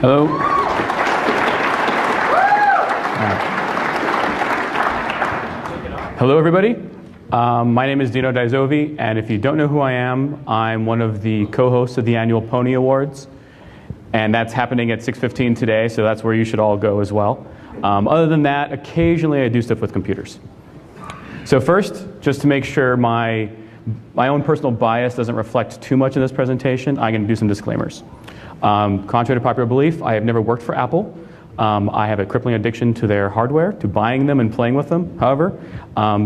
Hello. Hello, everybody. My name is Dino Daizovi, and if you don't know who I am, I'm one of the co-hosts of the annual Pony Awards, and that's happening at 6:15 today, so that's where you should all go as well. Other than that, occasionally I do stuff with computers. So first, just to make sure my own personal bias doesn't reflect too much in this presentation, I'm going to do some disclaimers. Contrary to popular belief, I have never worked for Apple. I have a crippling addiction to their hardware, to buying them and playing with them, however,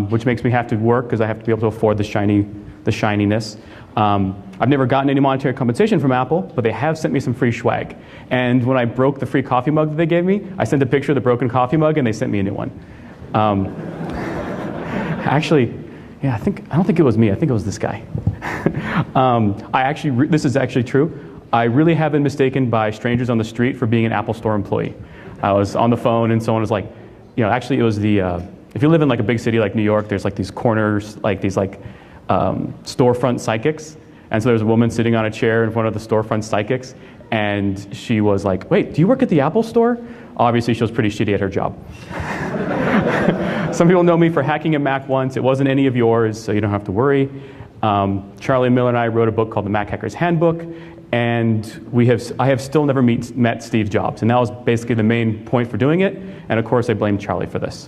which makes me have to work because I have to be able to afford the shininess. I've never gotten any monetary compensation from Apple, but they have sent me some free swag. And when I broke the free coffee mug that they gave me, I sent a picture of the broken coffee mug and they sent me a new one. Actually, yeah, I don't think it was me. I think it was this guy. This is actually true. I really have been mistaken by strangers on the street for being an Apple Store employee. I was on the phone and someone was like, actually it was if you live in like a big city like New York, there's like these corners, like these storefront psychics. And so there's a woman sitting on a chair in front of the storefront psychics. And she was like, wait, do you work at the Apple Store? Obviously she was pretty shitty at her job. Some people know me for hacking a Mac once. It wasn't any of yours, so you don't have to worry. Charlie Miller and I wrote a book called The Mac Hacker's Handbook. And I have still never met Steve Jobs. And that was basically the main point for doing it. And of course, I blame Charlie for this.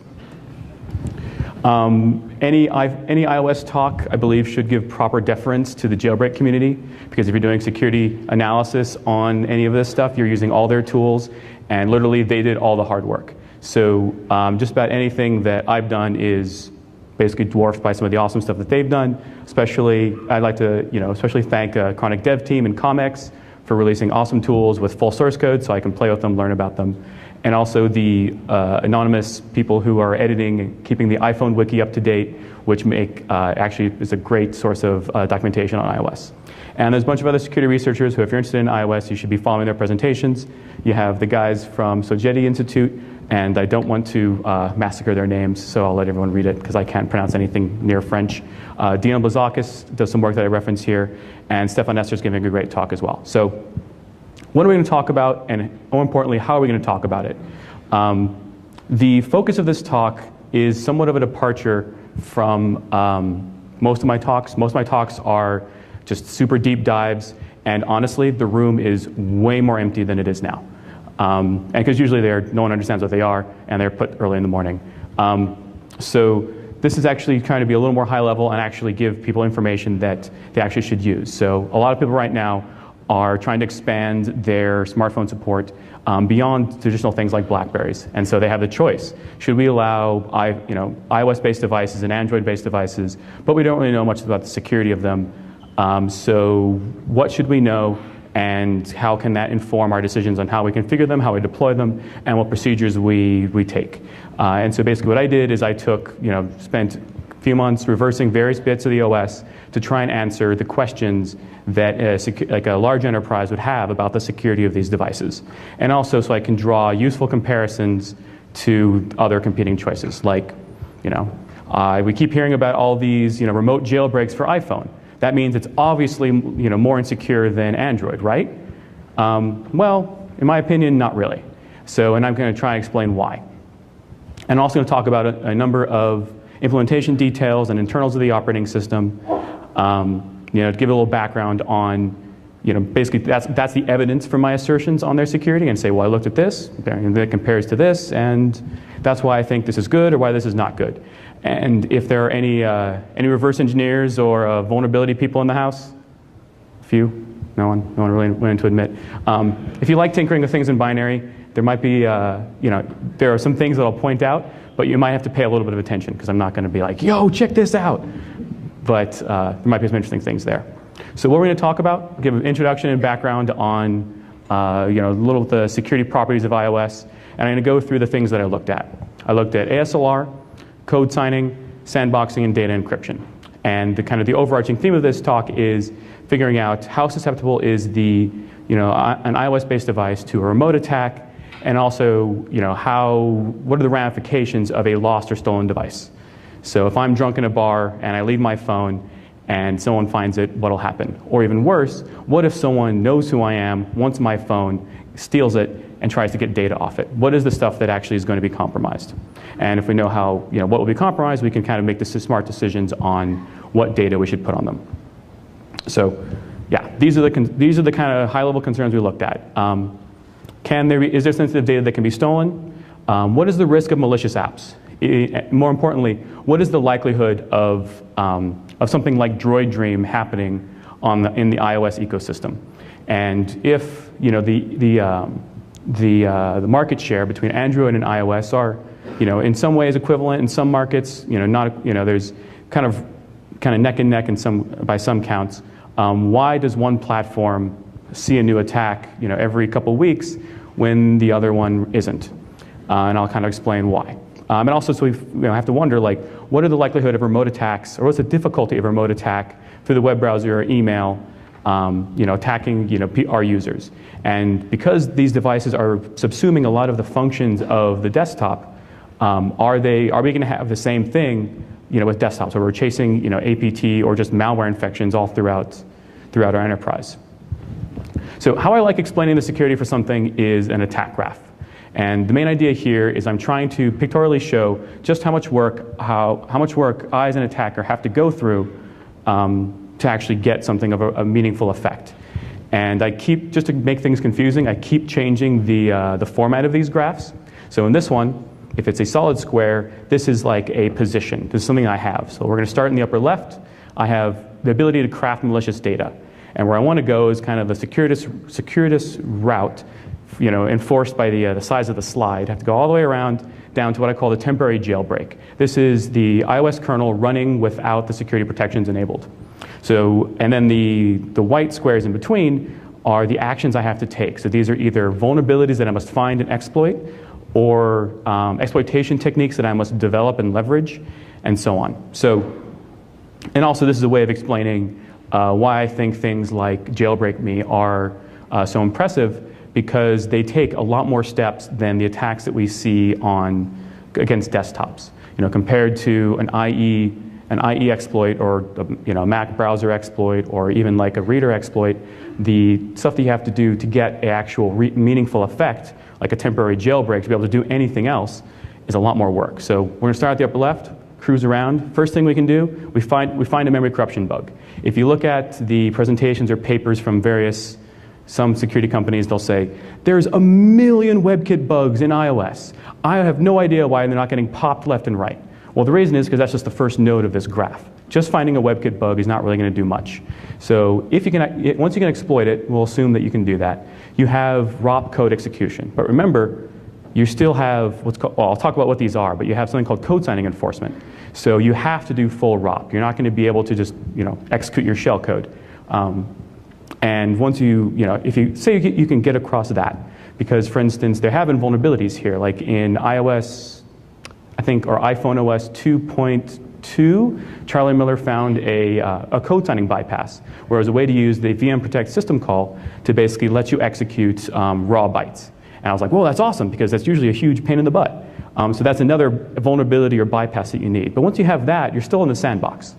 Any iOS talk, I believe, should give proper deference to the jailbreak community. Because if you're doing security analysis on any of this stuff, you're using all their tools. And literally, they did all the hard work. So just about anything that I've done is basically dwarfed by some of the awesome stuff that they've done. Especially, I'd like to especially thank Chronic Dev Team and Comex for releasing awesome tools with full source code so I can play with them, learn about them. And also the anonymous people who are editing and keeping the iPhone wiki up to date, which actually is a great source of documentation on iOS. And there's a bunch of other security researchers who, if you're interested in iOS, you should be following their presentations. You have the guys from Sogeti Institute, and I don't want to massacre their names, so I'll let everyone read it because I can't pronounce anything near French. Dino Blazakis does some work that I reference here, and Stefan Nestor's giving a great talk as well. So what are we going to talk about, and more importantly, how are we going to talk about it? The focus of this talk is somewhat of a departure from most of my talks. Most of my talks are just super deep dives, and honestly, the room is way more empty than it is now. And because usually no one understands what they are, and they're put early in the morning. So this is actually trying to be a little more high level and actually give people information that they actually should use. So a lot of people right now are trying to expand their smartphone support beyond traditional things like BlackBerries. And so they have the choice. Should we allow iOS-based devices and Android-based devices, but we don't really know much about the security of them. So what should we know? And how can that inform our decisions on how we configure them, how we deploy them, and what procedures we take. And so basically what I did is I spent a few months reversing various bits of the OS to try and answer the questions that a large enterprise would have about the security of these devices. And also so I can draw useful comparisons to other competing choices. Like, we keep hearing about all these remote jailbreaks for iPhone. That means it's obviously more insecure than Android, right? Well, in my opinion, not really. And I'm going to try and explain why. And I'm also going to talk about a number of implementation details and internals of the operating system. To give a little background on, basically that's the evidence for my assertions on their security, and say, well, I looked at this, and it compares to this, and that's why I think this is good or why this is not good. And if there are any reverse engineers or vulnerability people in the house, a few, no one really willing to admit. If you like tinkering with things in binary, there might be, there are some things that I'll point out, but you might have to pay a little bit of attention because I'm not going to be like, yo, check this out. But there might be some interesting things there. So what we're going to talk about, give an introduction and background on, a little of the security properties of iOS, and I'm going to go through the things that I looked at. I looked at ASLR, code signing, sandboxing, and data encryption. And the overarching theme of this talk is figuring out how susceptible is an iOS-based device to a remote attack, and also, what are the ramifications of a lost or stolen device? So if I'm drunk in a bar and I leave my phone and someone finds it, what'll happen? Or even worse, what if someone knows who I am, wants my phone, steals it, and tries to get data off it? What is the stuff that actually is going to be compromised? And if we know how, what will be compromised, we can kind of make the smart decisions on what data we should put on them. So, yeah, these are the kind of high-level concerns we looked at. Is there sensitive data that can be stolen? What is the risk of malicious apps? More importantly, what is the likelihood of something like Droid Dream happening in the iOS ecosystem? And if the market share between Android and iOS are in some ways equivalent, in some markets not, there's kind of neck and neck by some counts. Why does one platform see a new attack every couple of weeks when the other one isn't? And I'll kind of explain why. And also, so we have to wonder, like, what are the likelihood of remote attacks, or what's the difficulty of a remote attack through the web browser or email, attacking our users? And because these devices are subsuming a lot of the functions of the desktop, are we going to have the same thing with desktops, where we're chasing APT or just malware infections all throughout our enterprise? So how I like explaining the security for something is an attack graph. And the main idea here is I'm trying to pictorially show just how much work I as an attacker have to go through to actually get something of a meaningful effect. And just to make things confusing, I keep changing the format of these graphs. So in this one, if it's a solid square, this is like a position. This is something I have. So we're going to start in the upper left. I have the ability to craft malicious data. And where I want to go is kind of the circuitous route, enforced by the size of the slide. I have to go all the way around down to what I call the temporary jailbreak. This is the iOS kernel running without the security protections enabled. So, and then the white squares in between are the actions I have to take. So these are either vulnerabilities that I must find and exploit, or exploitation techniques that I must develop and leverage, and so on. So, and also this is a way of explaining why I think things like Jailbreak Me are so impressive, because they take a lot more steps than the attacks that we see against desktops. Compared to an IE exploit, or a Mac browser exploit, or even like a reader exploit, the stuff that you have to do to get an actual meaningful effect, like a temporary jailbreak, to be able to do anything else, is a lot more work. So we're going to start at the upper left, cruise around. First thing we can do, we find a memory corruption bug. If you look at the presentations or papers from some security companies, they'll say, there's 1 million WebKit bugs in iOS. I have no idea why they're not getting popped left and right. Well, the reason is because that's just the first node of this graph. Just finding a WebKit bug is not really going to do much. So once you can exploit it, we'll assume that you can do that. You have ROP code execution. But remember, you still have I'll talk about what these are, but you have something called code signing enforcement. So you have to do full ROP. You're not going to be able to just execute your shell code. And once if you say you can get across that, because for instance, there have been vulnerabilities here, like in iOS, I think, or iPhone OS 2.2, Charlie Miller found a code signing bypass, where it was a way to use the VM protect system call to basically let you execute raw bytes. And I was like, well, that's awesome, because that's usually a huge pain in the butt. So that's another vulnerability or bypass that you need. But once you have that, you're still in the sandbox.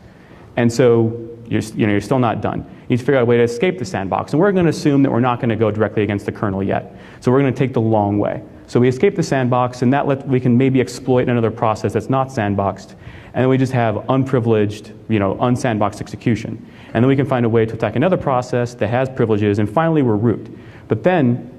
And so you're still not done. You need to figure out a way to escape the sandbox. And we're going to assume that we're not going to go directly against the kernel yet. So we're going to take the long way. So we escape the sandbox, and we can maybe exploit another process that's not sandboxed. And then we just have unprivileged, unsandboxed execution. And then we can find a way to attack another process that has privileges, and finally we're root. But then,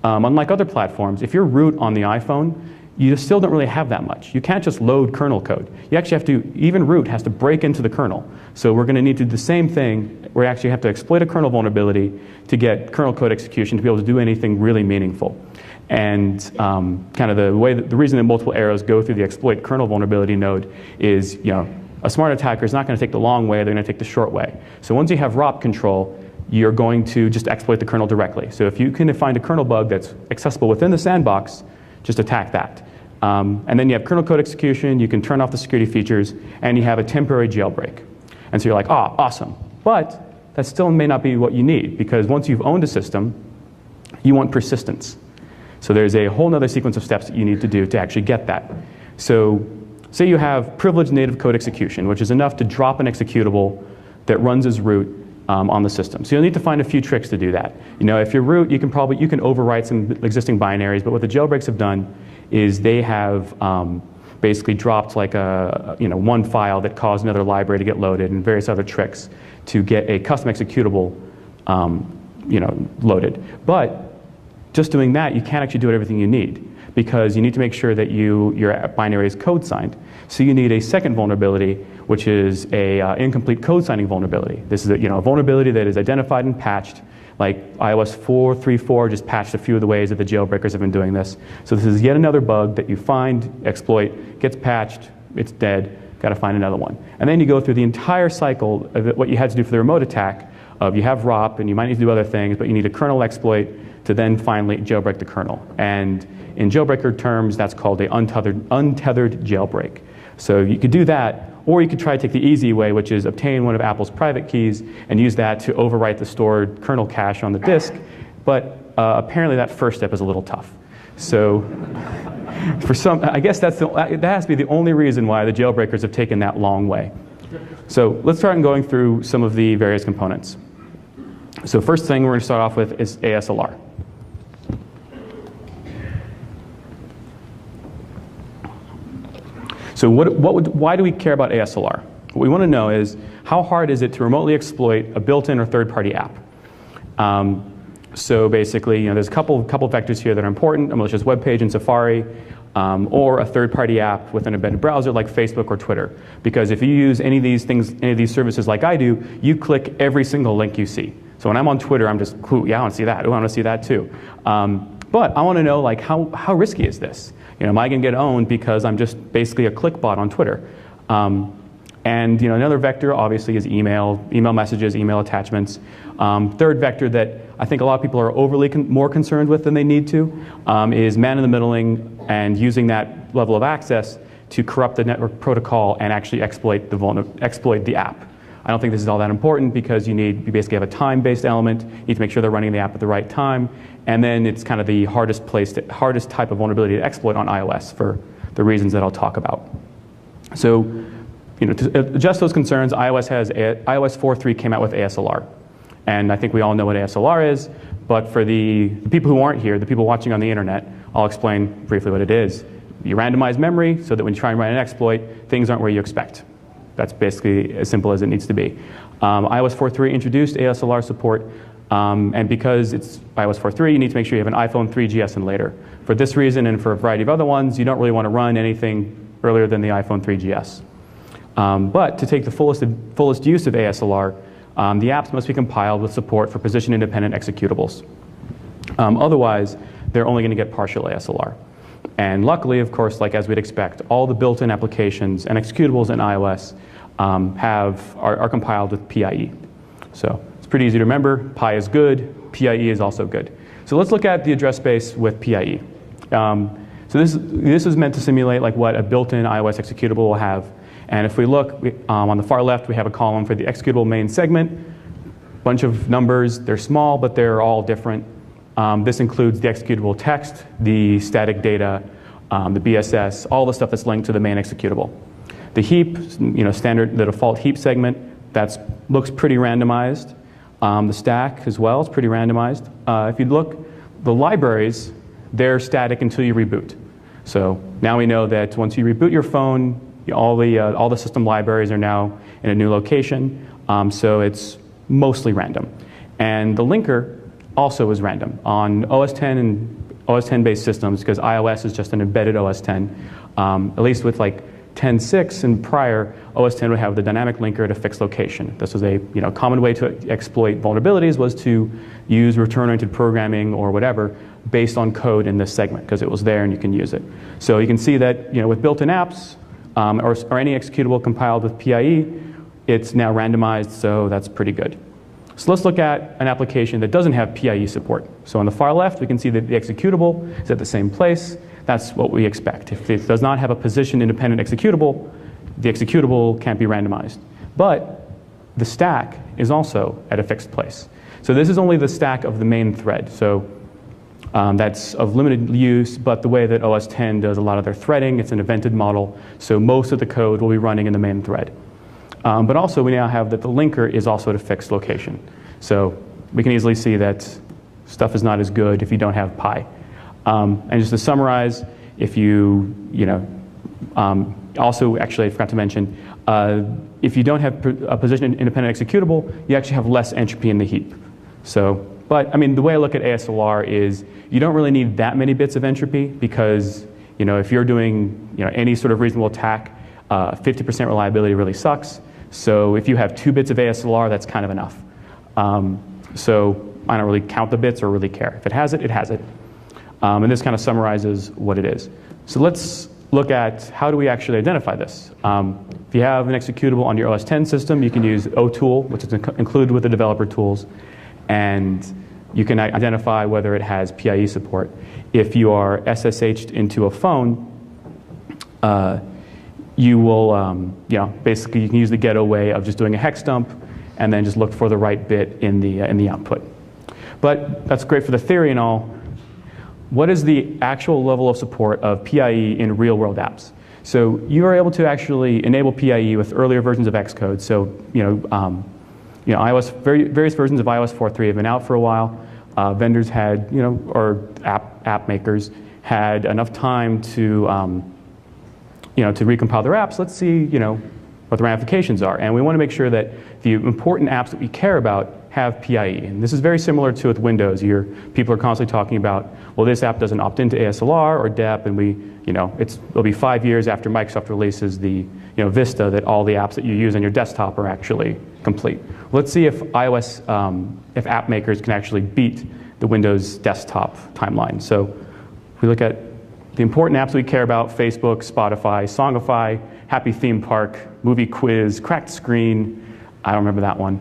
unlike other platforms, if you're root on the iPhone, you still don't really have that much. You can't just load kernel code. You actually have to, even root has to break into the kernel. So we're going to need to do the same thing. We actually have to exploit a kernel vulnerability to get kernel code execution to be able to do anything really meaningful. And kind of the reason that multiple arrows go through the exploit kernel vulnerability node is, a smart attacker is not going to take the long way, they're going to take the short way. So once you have ROP control, you're going to just exploit the kernel directly. So if you can find a kernel bug that's accessible within the sandbox, just attack that. And then you have kernel code execution, you can turn off the security features, and you have a temporary jailbreak. And so you're like, awesome. But that still may not be what you need, because once you've owned a system, you want persistence. So there's a whole other sequence of steps that you need to do to actually get that. So say you have privileged native code execution, which is enough to drop an executable that runs as root on the system. So you'll need to find a few tricks to do that. If you're root, you can overwrite some existing binaries, but what the jailbreaks have done is they have basically dropped like one file that caused another library to get loaded and various other tricks to get a custom executable loaded. But just doing that, you can't actually do everything you need, because you need to make sure that your binary is code signed. So you need a second vulnerability, which is a incomplete code signing vulnerability. This is a vulnerability that is identified and patched, like iOS 4.3.4 just patched a few of the ways that the jailbreakers have been doing this. So this is yet another bug that you find, exploit, gets patched, it's dead, got to find another one. And then you go through the entire cycle of what you had to do for the remote attack of you have ROP and you might need to do other things, but you need a kernel exploit to then finally jailbreak the kernel. And in jailbreaker terms, that's called a untethered jailbreak. So you could do that, or you could try to take the easy way, which is obtain one of Apple's private keys and use that to overwrite the stored kernel cache on the disk. But apparently that first step is a little tough. So for some, I guess that has to be the only reason why the jailbreakers have taken that long way. So let's start going through some of the various components. So first thing we're going to start off with is ASLR. So why do we care about ASLR? What we want to know is how hard is it to remotely exploit a built-in or third-party app? So basically, there's a couple vectors here that are important: a malicious web page in Safari, or a third-party app with an embedded browser like Facebook or Twitter. Because if you use any of these things, any of these services like I do, you click every single link you see. So when I'm on Twitter, I'm just, ooh, yeah, I want to see that. Ooh, I want to see that too. But I want to know, like, how risky is this? Am I going to get owned because I'm just basically a click bot on Twitter? And another vector obviously is email messages, email attachments. Third vector that I think a lot of people are overly more concerned with than they need to is man-in-the-middling and using that level of access to corrupt the network protocol and actually exploit the app. I don't think this is all that important because you basically have a time-based element. You need to make sure they're running the app at the right time, and then it's kind of the hardest type of vulnerability to exploit on iOS for the reasons that I'll talk about. So, to address those concerns, iOS 4.3 came out with ASLR, and I think we all know what ASLR is. But for the people who aren't here, the people watching on the internet, I'll explain briefly what it is. You randomize memory so that when you try and run an exploit, things aren't where you expect. That's basically as simple as it needs to be. iOS 4.3 introduced ASLR support, and because it's iOS 4.3, you need to make sure you have an iPhone 3GS and later. For this reason and for a variety of other ones, you don't really want to run anything earlier than the iPhone 3GS. But to take the fullest use of ASLR, the apps must be compiled with support for position-independent executables. Otherwise, they're only going to get partial ASLR. And luckily, of course, like as we'd expect, all the built-in applications and executables in iOS are compiled with PIE. So it's pretty easy to remember. Pi is good. PIE is also good. So let's look at the address space with PIE. So this is meant to simulate like what a built-in iOS executable will have. And if we look on the far left, we have a column for the executable main segment. Bunch of numbers. They're small, but they're all different. This includes the executable text, the static data, the BSS, all the stuff that's linked to the main executable. The heap, the default heap segment, looks pretty randomized. The stack as well is pretty randomized. If you look, the libraries, they're static until you reboot. So now we know that once you reboot your phone, all the system libraries are now in a new location. So it's mostly random. And the linker also is random on OS X and OS X based systems, because iOS is just an embedded OS X. At least with like 10.6 and prior, OS X would have the dynamic linker at a fixed location. This was a common way to exploit vulnerabilities, was to use return-oriented programming or whatever based on code in this segment, because it was there and you can use it. So you can see that with built-in apps or any executable compiled with PIE, it's now randomized, so that's pretty good. So let's look at an application that doesn't have PIE support. So on the far left, we can see that the executable is at the same place. That's what we expect. If it does not have a position-independent executable, the executable can't be randomized. But the stack is also at a fixed place. So this is only the stack of the main thread. So that's of limited use, but the way that OS X does a lot of their threading, it's an evented model. So most of the code will be running in the main thread. But also we now have that the linker is also at a fixed location. So we can easily see that stuff is not as good if you don't have pi. And just to summarize, if also actually I forgot to mention, if you don't have a position independent executable, you actually have less entropy in the heap. So, but I mean, the way I look at ASLR is you don't really need that many bits of entropy because if you're doing any sort of reasonable attack, 50% reliability really sucks. So if you have 2 bits of ASLR, that's kind of enough. So I don't really count the bits or really care. If it has it, it has it. And this kind of summarizes what it is. So let's look at how do we actually identify this. If you have an executable on your OS X system, you can use OTool, which is included with the developer tools, and you can identify whether it has PIE support. If you are SSH'd into a phone, you will, basically you can use the ghetto way of just doing a hex dump and then just look for the right bit in the output. But that's great for the theory and all. What is the actual level of support of PIE in real-world apps? So you are able to actually enable PIE with earlier versions of Xcode. So iOS, various versions of iOS 4.3 have been out for a while. Vendors had, or app makers had enough time to to recompile their apps. Let's see, what the ramifications are. And we want to make sure that the important apps that we care about have PIE. And this is very similar to with Windows. People are constantly talking about, well, this app doesn't opt into ASLR or DEP, and it'll be 5 years after Microsoft releases the Vista that all the apps that you use on your desktop are actually complete. Let's see if if app makers can actually beat the Windows desktop timeline. So if we look at the important apps we care about: Facebook, Spotify, Songify, Happy Theme Park, Movie Quiz, Cracked Screen, I don't remember that one,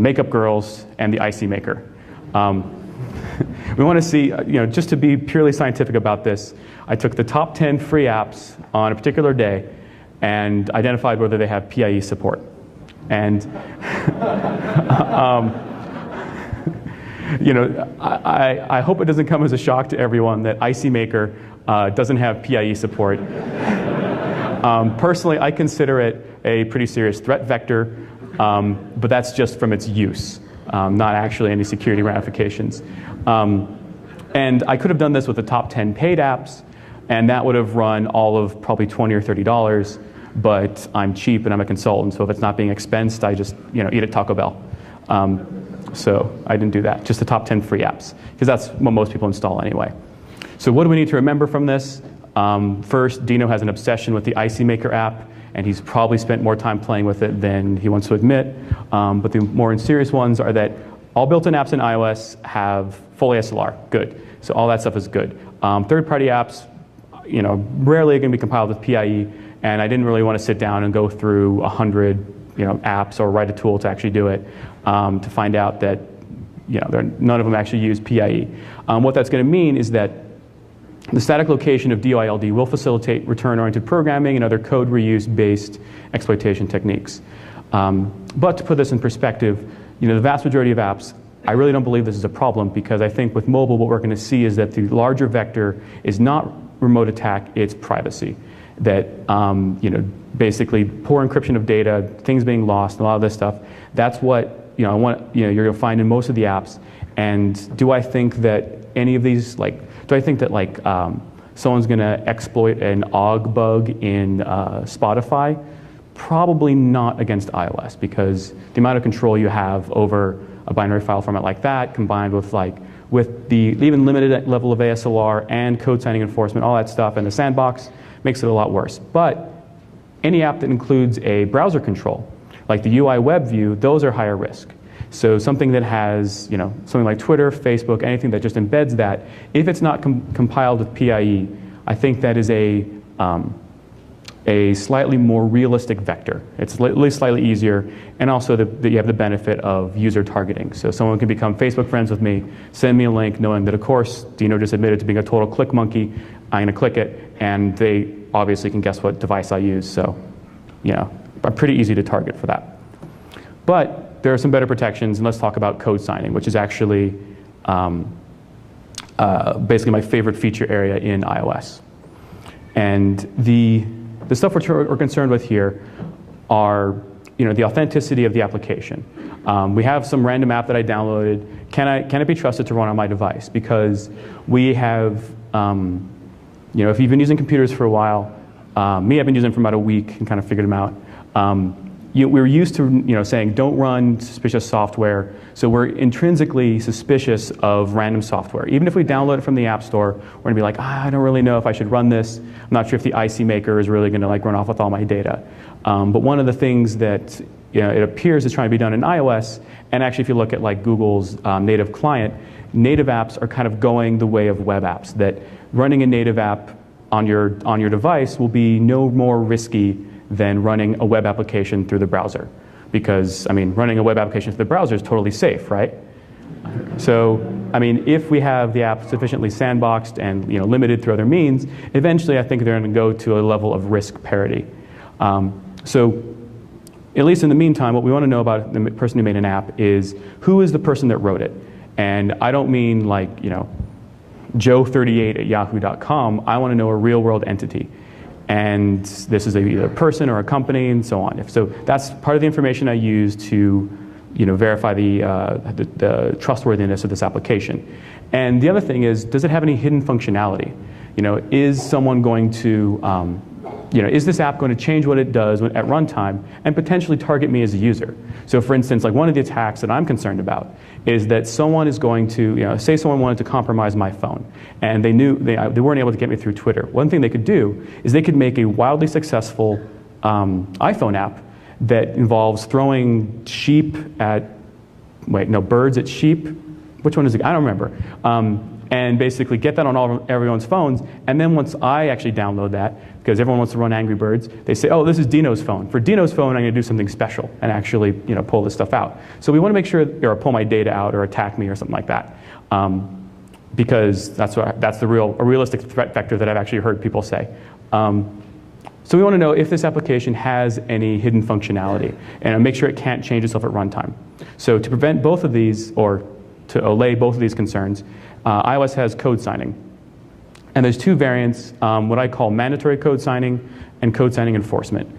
Makeup Girls, and the Icy Maker. We want to see, just to be purely scientific about this, I took the top 10 free apps on a particular day and identified whether they have PIE support. And I hope it doesn't come as a shock to everyone that Icy Maker doesn't have PIE support. Personally, I consider it a pretty serious threat vector, but that's just from its use, not actually any security ramifications. And I could have done this with the top 10 paid apps, and that would have run all of probably $20 or $30, but I'm cheap and I'm a consultant, so if it's not being expensed, I just eat at Taco Bell. So I didn't do that, just the top 10 free apps, because that's what most people install anyway. So what do we need to remember from this? First, Dino has an obsession with the Icy Maker app, and he's probably spent more time playing with it than he wants to admit. But the more serious ones are that all built-in apps in iOS have full ASLR. Good. So all that stuff is good. Third-party apps, rarely are going to be compiled with PIE, and I didn't really want to sit down and go through 100 apps or write a tool to actually do it to find out that none of them actually use PIE. What that's going to mean is that the static location of DOILD will facilitate return-oriented programming and other code reuse-based exploitation techniques. But to put this in perspective, the vast majority of apps, I really don't believe this is a problem, because I think with mobile what we're going to see is that the larger vector is not remote attack, it's privacy. That basically poor encryption of data, things being lost, a lot of this stuff, that's what you're going to find in most of the apps. And do I think that any of these, do I think that someone's going to exploit an OGG bug in Spotify? Probably not against iOS, because the amount of control you have over a binary file format like that, combined with the even limited level of ASLR and code signing enforcement, all that stuff, and the sandbox, makes it a lot worse. But any app that includes a browser control, like the UI web view, those are higher risk. So something that has, something like Twitter, Facebook, anything that just embeds that, if it's not compiled with PIE, I think that is a slightly more realistic vector. It's at least slightly easier, and also you have the benefit of user targeting. So someone can become Facebook friends with me, send me a link, knowing that, of course, Dino just admitted to being a total click monkey. I'm going to click it, and they obviously can guess what device I use. So, I'm pretty easy to target for that. But there are some better protections, and let's talk about code signing, which is actually basically my favorite feature area in iOS. And the stuff we're concerned with here are the authenticity of the application. We have some random app that I downloaded. Can it be trusted to run on my device? Because we have, if you've been using computers for a while, I've been using them for about a week and kind of figured them out. We're used to saying don't run suspicious software, so we're intrinsically suspicious of random software. Even if we download it from the App Store, we're going to be like, I don't really know if I should run this. I'm not sure if the IC maker is really going to run off with all my data. But one of the things that it appears is trying to be done in iOS, and actually if you look at Google's native client, native apps are kind of going the way of web apps. That running a native app on your device will be no more risky than running a web application through the browser. Because, running a web application through the browser is totally safe, right? So, if we have the app sufficiently sandboxed and limited through other means, eventually I think they're going to go to a level of risk parity. So, at least in the meantime, what we want to know about the person who made an app is who is the person that wrote it. And I don't mean Joe38@yahoo.com. I want to know a real-world entity. And this is either a person or a company and so on. So that's part of the information I use to verify the trustworthiness of this application. And the other thing is, does it have any hidden functionality? Is someone going to, is this app going to change what it does at runtime and potentially target me as a user? So for instance, one of the attacks that I'm concerned about is that someone is going to, say someone wanted to compromise my phone and they knew they weren't able to get me through Twitter. One thing they could do is they could make a wildly successful iPhone app that involves throwing birds at sheep. Which one is it? I don't remember. And basically get that on everyone's phones. And then once I actually download that, because everyone wants to run Angry Birds, they say, oh, this is Dino's phone. For Dino's phone, I'm going to do something special and actually pull this stuff out. So we want to make sure, or pull my data out or attack me or something like that. Because that's a realistic threat vector that I've actually heard people say. So we want to know if this application has any hidden functionality and make sure it can't change itself at runtime. So to prevent both of these, or to allay both of these concerns, iOS has code signing. And there's two variants, what I call mandatory code signing and code signing enforcement.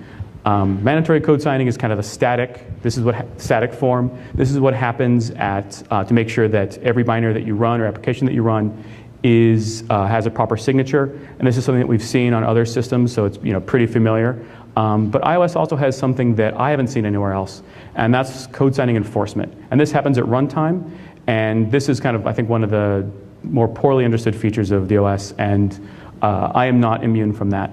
Mandatory code signing is kind of the static form. This is what happens to make sure that every binary that you run or application that you run has a proper signature. And this is something that we've seen on other systems, so it's pretty familiar. But iOS also has something that I haven't seen anywhere else, and that's code signing enforcement. And this happens at runtime. And this is kind of, I think, one of the more poorly understood features of the OS, and I am not immune from that.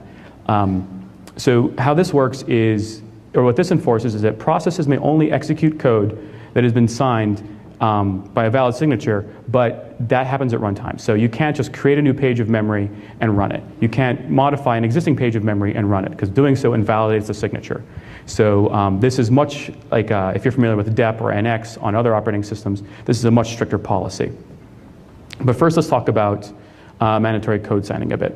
So how this works is, or what this enforces is that processes may only execute code that has been signed by a valid signature, but that happens at runtime. So you can't just create a new page of memory and run it. You can't modify an existing page of memory and run it, because doing so invalidates the signature. So this is much like, if you're familiar with DEP or NX on other operating systems, this is a much stricter policy. But first, let's talk about mandatory code signing a bit.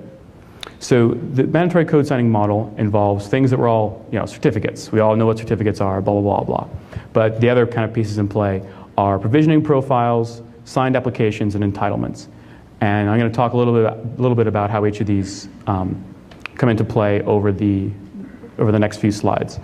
So the mandatory code signing model involves things that were all, certificates. We all know what certificates are, blah, blah, blah, blah. But the other kind of pieces in play are provisioning profiles, signed applications, and entitlements. And I'm going to talk a little bit about how each of these come into play over the next few slides.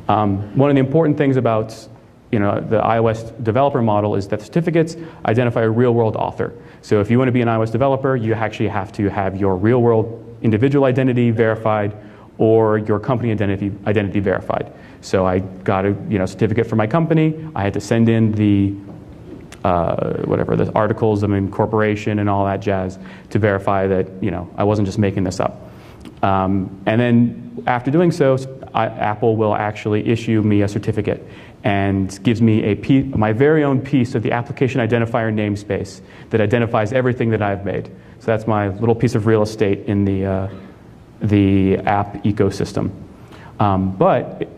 One of the important things about the iOS developer model is that certificates identify a real-world author. So if you want to be an iOS developer, you actually have to have your real-world individual identity verified or your company identity verified. So I got a certificate for my company. I had to send in the articles of incorporation and all that jazz to verify that I wasn't just making this up. And then after doing so, Apple will actually issue me a certificate and gives me my very own piece of the application identifier namespace that identifies everything that I've made. So that's my little piece of real estate in the app ecosystem. But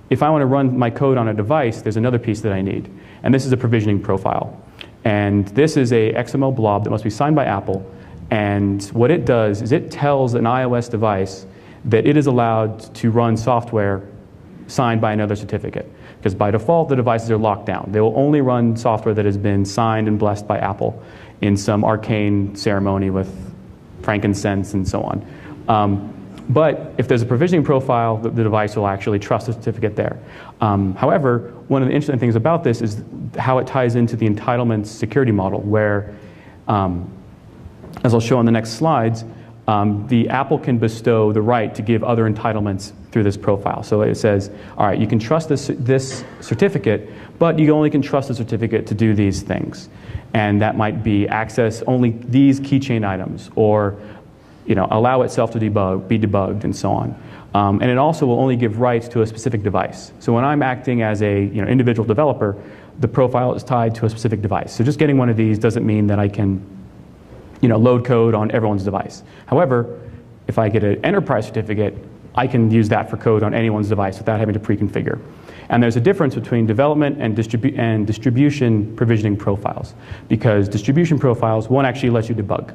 if I want to run my code on a device, there's another piece that I need. And this is a provisioning profile. And this is a XML blob that must be signed by Apple. And what it does is it tells an iOS device that it is allowed to run software signed by another certificate. Because by default, the devices are locked down. They will only run software that has been signed and blessed by Apple in some arcane ceremony with frankincense and so on. But if there's a provisioning profile, the device will actually trust the certificate there. However, one of the interesting things about this is how it ties into the entitlements security model, where, as I'll show on the next slides, the Apple can bestow the right to give other entitlements through this profile. So it says, all right, you can trust this certificate, but you only can trust the certificate to do these things. And that might be access only these keychain items, or allow itself to be debugged, and so on. And it also will only give rights to a specific device. So when I'm acting as a individual developer, the profile is tied to a specific device. So just getting one of these doesn't mean that I can load code on everyone's device. However, if I get an enterprise certificate, I can use that for code on anyone's device without having to pre-configure. And there's a difference between development and distribution provisioning profiles, because distribution profiles won't actually let you debug.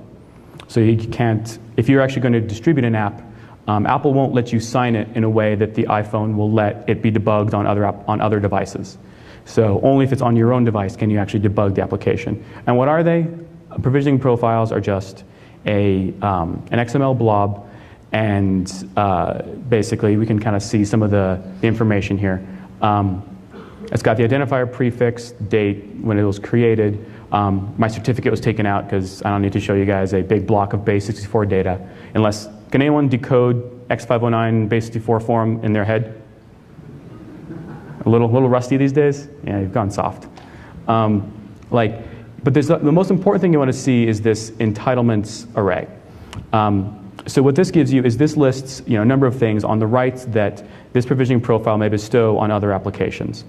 So you can't, if you're actually going to distribute an app, Apple won't let you sign it in a way that the iPhone will let it be debugged on other devices. So only if it's on your own device can you actually debug the application. And what are they? Provisioning profiles are just an XML blob, and basically we can kind of see some of the information here. It's got the identifier prefix, date, when it was created. My certificate was taken out because I don't need to show you guys a big block of base64 data. Unless, can anyone decode X509 base64 form in their head? A little rusty these days? Yeah, you've gone soft. But the most important thing you want to see is this entitlements array. So what this gives you is this lists a number of things on the rights that this provisioning profile may bestow on other applications.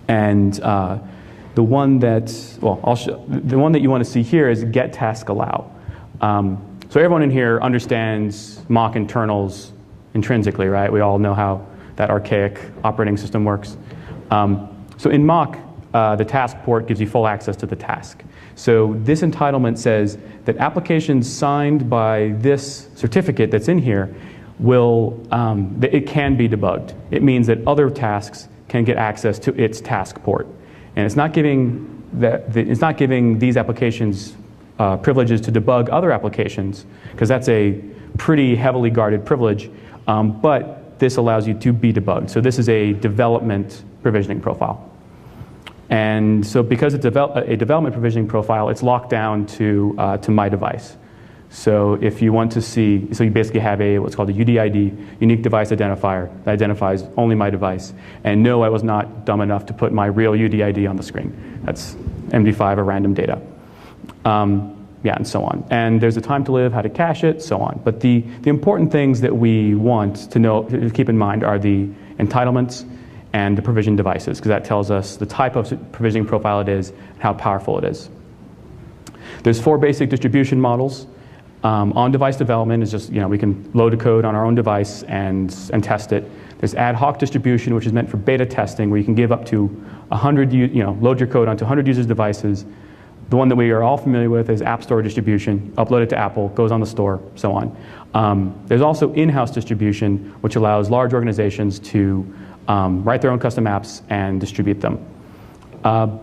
And the one that you want to see here is get task allow. So everyone in here understands mock internals intrinsically, right? We all know how that archaic operating system works. So in mock, the task port gives you full access to the task. So this entitlement says that applications signed by this certificate that's in here it can be debugged. It means that other tasks can get access to its task port. And it's not giving these applications privileges to debug other applications, because that's a pretty heavily guarded privilege, but this allows you to be debugged. So this is a development provisioning profile. And so because it's a development provisioning profile, it's locked down to my device. So if you want to see, so you basically have what's called a UDID, unique device identifier, that identifies only my device. And no, I was not dumb enough to put my real UDID on the screen. That's MD5 or random data. Yeah, and so on. And there's a time to live, how to cache it, so on. But the important things that we want to keep in mind are the entitlements and the provision devices, because that tells us the type of provisioning profile it is and how powerful it is. There's 4 basic distribution models. On-device development is just, we can load a code on our own device and test it. There's ad hoc distribution, which is meant for beta testing, where you can give up to 100, load your code onto 100 users' devices. The one that we are all familiar with is App Store distribution, upload it to Apple, goes on the store, so on. There's also in-house distribution, which allows large organizations to write their own custom apps and distribute them. But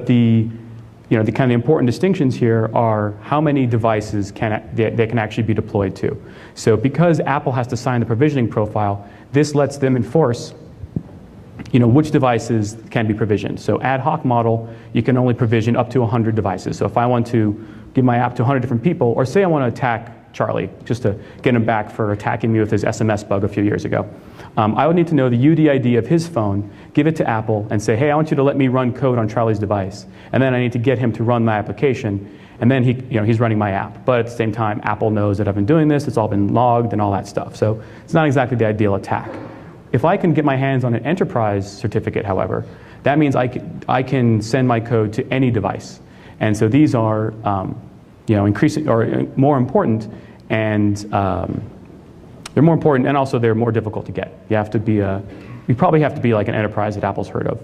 the kind of important distinctions here are how many devices they can actually be deployed to. So because Apple has to sign the provisioning profile, this lets them enforce which devices can be provisioned. So ad hoc model, you can only provision up to 100 devices. So if I want to give my app to 100 different people, or say I want to attack Charlie, just to get him back for attacking me with his SMS bug a few years ago, I would need to know the UDID of his phone, give it to Apple, and say, hey, I want you to let me run code on Charlie's device. And then I need to get him to run my application. And then he's running my app. But at the same time, Apple knows that I've been doing this. It's all been logged and all that stuff. So it's not exactly the ideal attack. If I can get my hands on an enterprise certificate, however, that means I can send my code to any device. And so these are increasing or more important, and they're more important, and also they're more difficult to get. You probably have to be like an enterprise that Apple's heard of.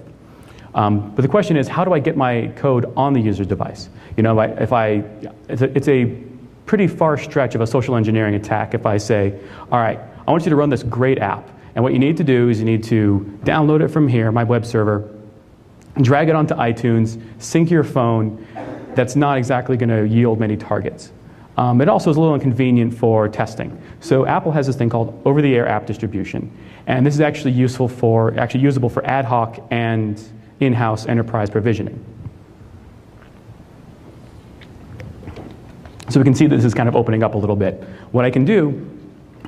But the question is, how do I get my code on the user's device? It's a pretty far stretch of a social engineering attack if I say, all right, I want you to run this great app. And what you need to do is you need to download it from here, my web server, drag it onto iTunes, sync your phone. That's not exactly going to yield many targets. It also is a little inconvenient for testing. So Apple has this thing called over-the-air app distribution. And this is actually useful for, actually usable for ad hoc and in-house enterprise provisioning. So we can see that this is kind of opening up a little bit. What I can do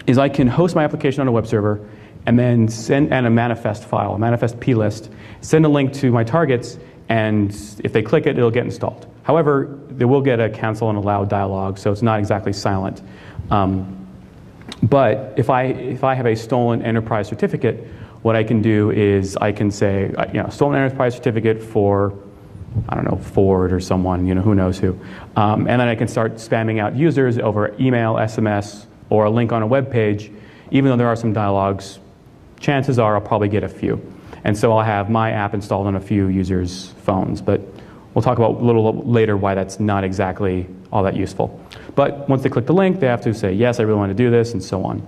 is I can host my application on a web server and then send a manifest file, a manifest plist, send a link to my targets, and if they click it, it'll get installed. However, they will get a cancel and allow dialog, so it's not exactly silent. But if I have a stolen enterprise certificate, what I can do is I can say, stolen enterprise certificate for, I don't know, Ford or someone, who knows who. And then I can start spamming out users over email, SMS, or a link on a web page. Even though there are some dialogues, chances are I'll probably get a few. And so I'll have my app installed on a few users' phones. But we'll talk about a little later why that's not exactly all that useful. But once they click the link, they have to say, yes, I really want to do this, and so on.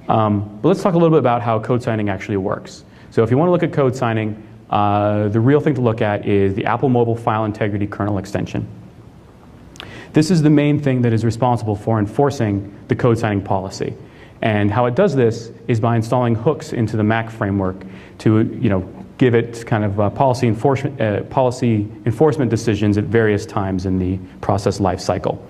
But let's talk a little bit about how code signing actually works. So if you want to look at code signing, the real thing to look at is the Apple Mobile File Integrity Kernel extension. This is the main thing that is responsible for enforcing the code signing policy. And how it does this is by installing hooks into the Mac framework to give it kind of policy enforcement decisions at various times in the process life cycle.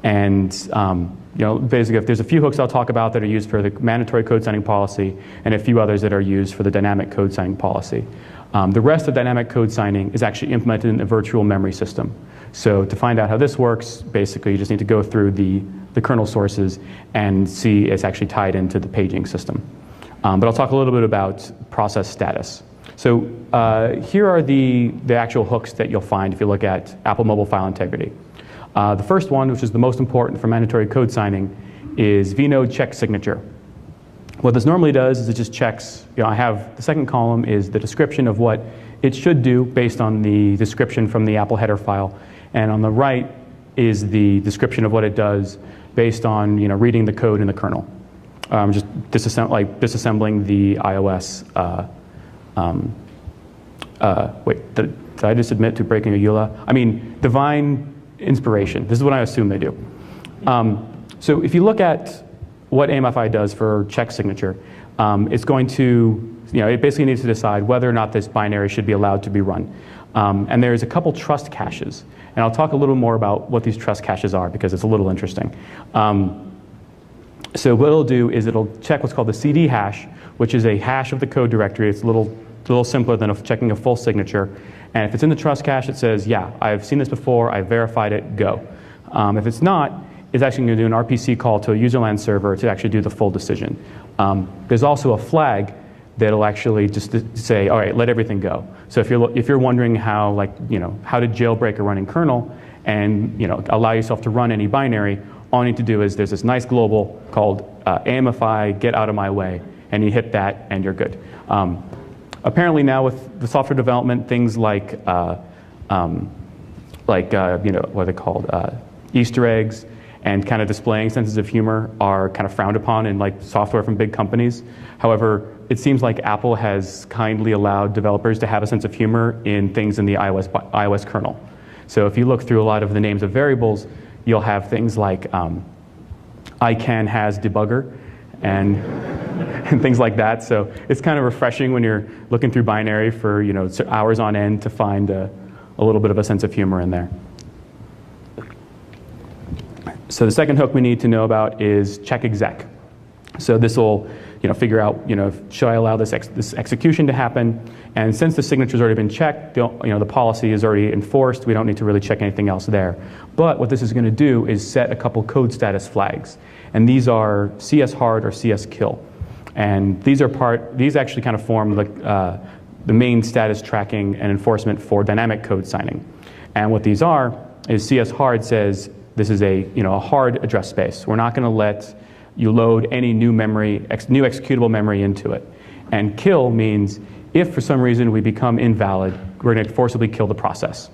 And basically, if there's a few hooks I'll talk about that are used for the mandatory code signing policy, and a few others that are used for the dynamic code signing policy. The rest of dynamic code signing is actually implemented in a virtual memory system. So to find out how this works, basically you just need to go through the kernel sources and see it's actually tied into the paging system. But I'll talk a little bit about process status. So here are the actual hooks that you'll find if you look at Apple Mobile File Integrity. The first one, which is the most important for mandatory code signing, is vnode check signature. What this normally does is it just checks, I have the second column is the description of what it should do based on the description from the Apple header file. And on the right is the description of what it does based on reading the code in the kernel. Just disassembling the iOS. Wait, did I just admit to breaking a EULA? I mean, divine inspiration. This is what I assume they do. So if you look at what AMFI does for check signature, it's going to, it basically needs to decide whether or not this binary should be allowed to be run. And there's a couple trust caches. And I'll talk a little more about what these trust caches are because it's a little interesting. So what it'll do is it'll check what's called the CD hash, which is a hash of the code directory. It's a little simpler than checking a full signature. And if it's in the trust cache, it says, yeah, I've seen this before, I've verified it, go. If it's not, it's actually going to do an RPC call to a userland server to actually do the full decision. There's also a flag that'll actually just say, all right, let everything go. So if you're wondering how to jailbreak a running kernel and allow yourself to run any binary, all you need to do is there's this nice global called AMFI, get out of my way, and you hit that and you're good. Apparently now with the software development, things like what are they called, Easter eggs, and kind of displaying senses of humor are kind of frowned upon in software from big companies. However, it seems like Apple has kindly allowed developers to have a sense of humor in things in the iOS kernel. So if you look through a lot of the names of variables, you'll have things like ICANN has debugger and things like that. So it's kind of refreshing when you're looking through binary for hours on end to find a little bit of a sense of humor in there. So the second hook we need to know about is check exec. So this will figure out should I allow this execution to happen? And since the signature's already been checked, the policy is already enforced. We don't need to really check anything else there. But what this is going to do is set a couple code status flags, and these are CS hard or CS kill. And these actually kind of form the main status tracking and enforcement for dynamic code signing. And what these are is CS hard says this is a hard address space. We're not going to let you load any new memory, new executable memory into it. And kill means if for some reason we become invalid, we're going to forcibly kill the process.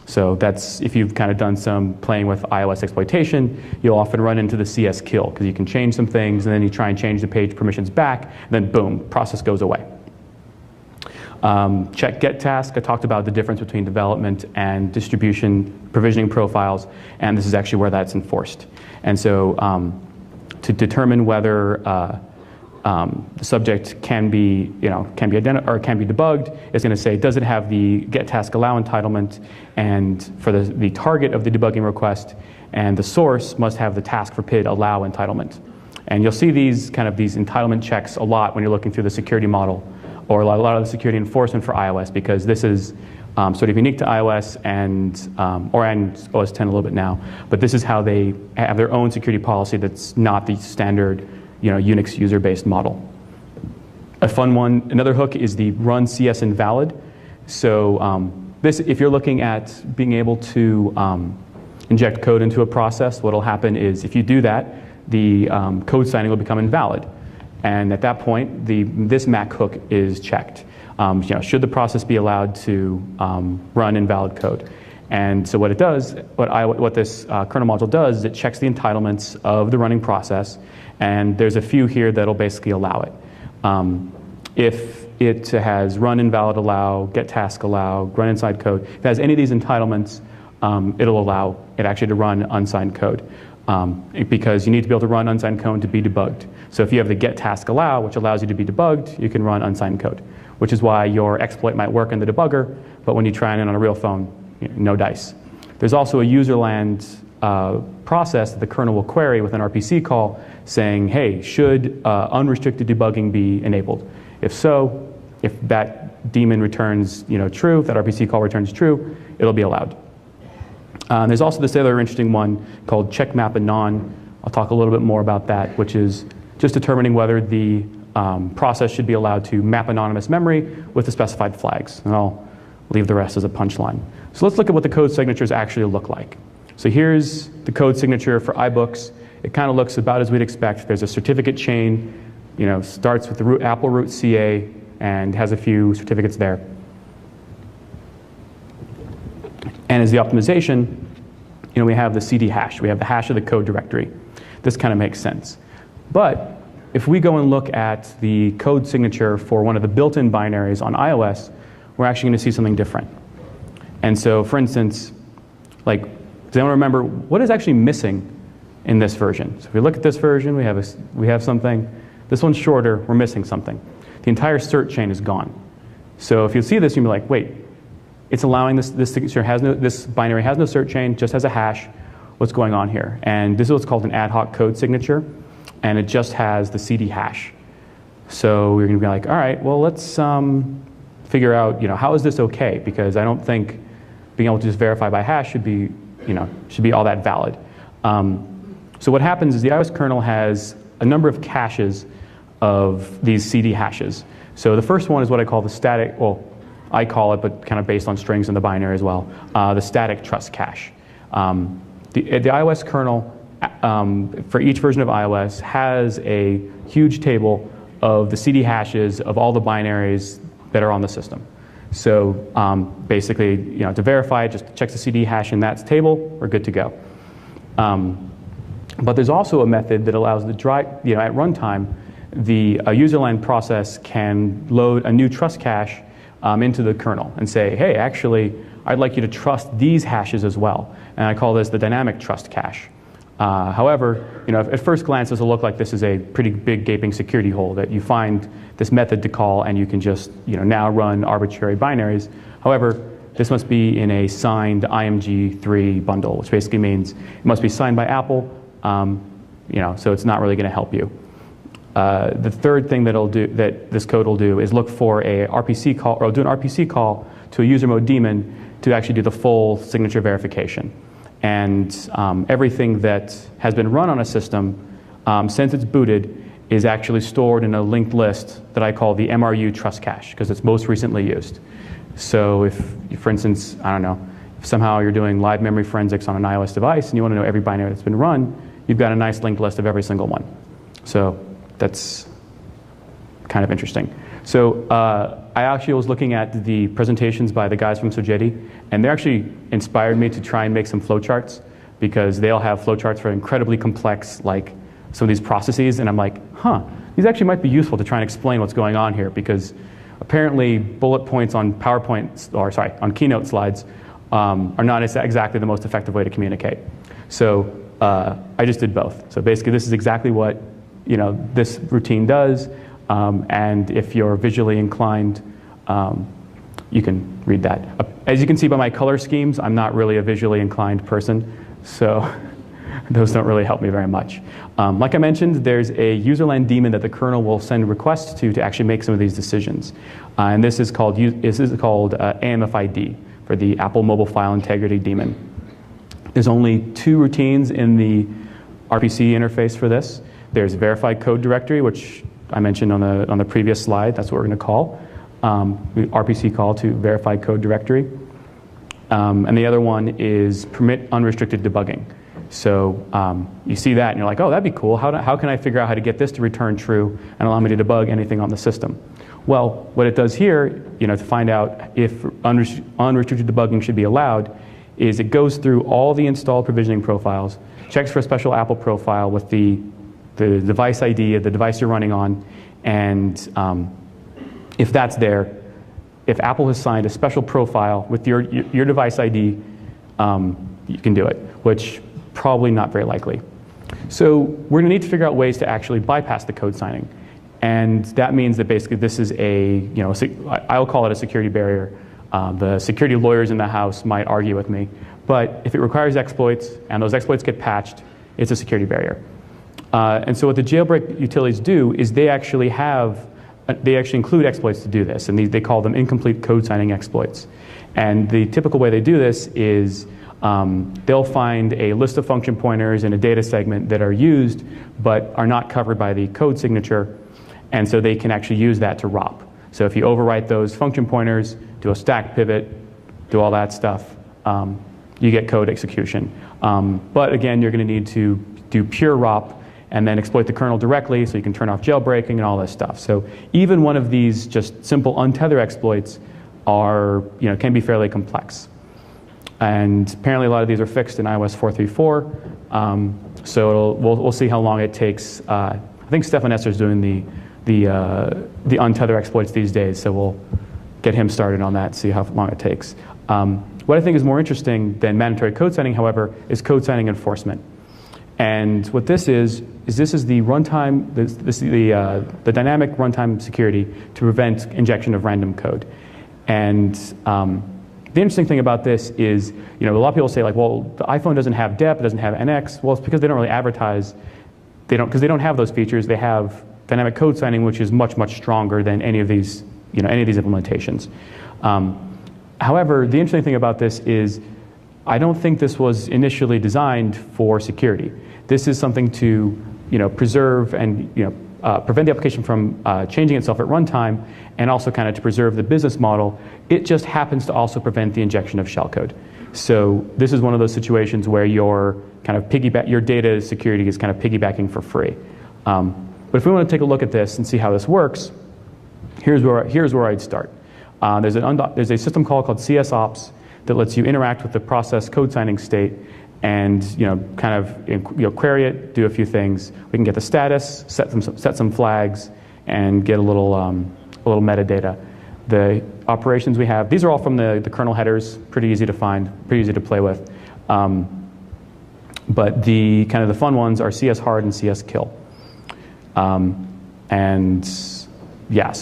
So that's, if you've kind of done some playing with iOS exploitation, you'll often run into the CS kill because you can change some things and then you try and change the page permissions back, and then boom, process goes away. Check get task, I talked about the difference between development and distribution provisioning profiles, and this is actually where that's enforced. And so to determine whether the subject can be identified or can be debugged, it's going to say, does it have the get task allow entitlement, and for the target of the debugging request, and the source must have the task for PID allow entitlement. And you'll see these entitlement checks a lot when you're looking through the security model, or a lot of the security enforcement for iOS, because this is sort of unique to iOS and OS 10 a little bit now. But this is how they have their own security policy that's not the standard Unix user-based model. A fun one, another hook is the run CS invalid. So if you're looking at being able to inject code into a process, what will happen is if you do that, the code signing will become invalid. And at that point, this MAC hook is checked. Should the process be allowed to run invalid code? And so what it does, what this kernel module does, is it checks the entitlements of the running process, and there's a few here that'll basically allow it. If it has run invalid allow, get task allow, run inside code, if it has any of these entitlements, it'll allow it actually to run unsigned code. Because you need to be able to run unsigned code to be debugged. So if you have the get task allow, which allows you to be debugged, you can run unsigned code, which is why your exploit might work in the debugger, but when you try it on a real phone, no dice. There's also a userland process that the kernel will query with an RPC call saying, hey, should unrestricted debugging be enabled? If so, if that daemon returns true, if that RPC call returns true, it'll be allowed. There's also this other interesting one called check map anon. I'll talk a little bit more about that, which is just determining whether the process should be allowed to map anonymous memory with the specified flags. And I'll leave the rest as a punchline. So let's look at what the code signatures actually look like. So here's the code signature for iBooks. It kind of looks about as we'd expect. There's a certificate chain, starts with the Apple root CA and has a few certificates there. And as the optimization, we have the CD hash. We have the hash of the code directory. This kind of makes sense. But if we go and look at the code signature for one of the built-in binaries on iOS, we're actually going to see something different. And so, for instance, does anyone remember what is actually missing in this version? So if we look at this version, we have something. This one's shorter. We're missing something. The entire cert chain is gone. So if you see this, you'll be like, wait. It's allowing this signature this binary has no cert chain, just has a hash. What's going on here? And this is what's called an ad hoc code signature, and it just has the CD hash. So we're going to be like, all right, well, let's figure out, how is this okay? Because I don't think being able to just verify by hash should be all that valid. So what happens is the iOS kernel has a number of caches of these CD hashes. So the first one is what I call the static. Well, I call it, but kind of based on strings in the binary as well, the static trust cache. The iOS kernel, for each version of iOS, has a huge table of the CD hashes of all the binaries that are on the system. So basically, to verify it, just checks the CD hash in that table, we're good to go. But there's also a method that allows at runtime, the userland process can load a new trust cache into the kernel and say, hey, actually, I'd like you to trust these hashes as well. And I call this the dynamic trust cache. However, at first glance, this will look like this is a pretty big gaping security hole that you find this method to call and you can just now run arbitrary binaries. However, this must be in a signed IMG3 bundle, which basically means it must be signed by Apple, so it's not really going to help you. The third thing that this code will do is look for a RPC call, or do an RPC call to a user mode daemon to actually do the full signature verification. And everything that has been run on a system since it's booted is actually stored in a linked list that I call the MRU trust cache because it's most recently used. So if, for instance, I don't know, if somehow you're doing live memory forensics on an iOS device and you want to know every binary that's been run, you've got a nice linked list of every single one. So that's kind of interesting. So I actually was looking at the presentations by the guys from Sogeti, and they actually inspired me to try and make some flowcharts because they all have flowcharts for incredibly complex, like some of these processes, and I'm like, these actually might be useful to try and explain what's going on here because apparently bullet points on PowerPoint, or sorry, on Keynote slides are not exactly the most effective way to communicate. So I just did both. So basically, this is exactly what this routine does. And if you're visually inclined, you can read that. As you can see by my color schemes, I'm not really a visually inclined person, so those don't really help me very much. Like I mentioned, there's a userland daemon that the kernel will send requests to actually make some of these decisions. And this is called AMFID, for the Apple Mobile File Integrity daemon. There's only 2 routines in the RPC interface for this. There's verified code directory, which I mentioned on the previous slide. That's what we're going to call. RPC call to verified code directory. And the other one is permit unrestricted debugging. So you see that and you're like, oh, that'd be cool. How can I figure out how to get this to return true and allow me to debug anything on the system? Well, what it does here, to find out if unrestricted debugging should be allowed, is it goes through all the installed provisioning profiles, checks for a special Apple profile with the device ID of the device you're running on, and if that's there, if Apple has signed a special profile with your device ID, you can do it, which probably not very likely. So we're going to need to figure out ways to actually bypass the code signing. And that means that basically this is I'll call it a security barrier. The security lawyers in the house might argue with me. But if it requires exploits and those exploits get patched, it's a security barrier. And so what the jailbreak utilities do is they actually include exploits to do this. And they call them incomplete code signing exploits. And the typical way they do this is they'll find a list of function pointers in a data segment that are used but are not covered by the code signature. And so they can actually use that to ROP. So if you overwrite those function pointers, do a stack pivot, do all that stuff, you get code execution. But again, you're going to need to do pure ROP and then exploit the kernel directly so you can turn off jailbreaking and all this stuff. So even one of these just simple untether exploits can be fairly complex. And apparently a lot of these are fixed in iOS 4.3.4. So we'll see how long it takes. I think Stefan Esser's doing the untether exploits these days, so we'll get him started on that, see how long it takes. What I think is more interesting than mandatory code signing, however, is code signing enforcement. And what this is the runtime, the dynamic runtime security to prevent injection of random code. And the interesting thing about this is, a lot of people say like, well, the iPhone doesn't have DEP, it doesn't have NX. Well, it's because they don't really advertise. Because they don't have those features. They have dynamic code signing, which is much, much stronger than any of these implementations. However, the interesting thing about this is I don't think this was initially designed for security. This is something to preserve and prevent the application from changing itself at runtime, and also kind of to preserve the business model. It just happens to also prevent the injection of shellcode. So this is one of those situations where your data security is kind of piggybacking for free. But if we want to take a look at this and see how this works, here's where I'd start. There's a system call called CSOps that lets you interact with the process code signing state and query it, do a few things. We can get the status, set some flags, and get a little metadata. The operations we have, these are all from the kernel headers, pretty easy to find, pretty easy to play with. But the fun ones are CS hard and CS kill. So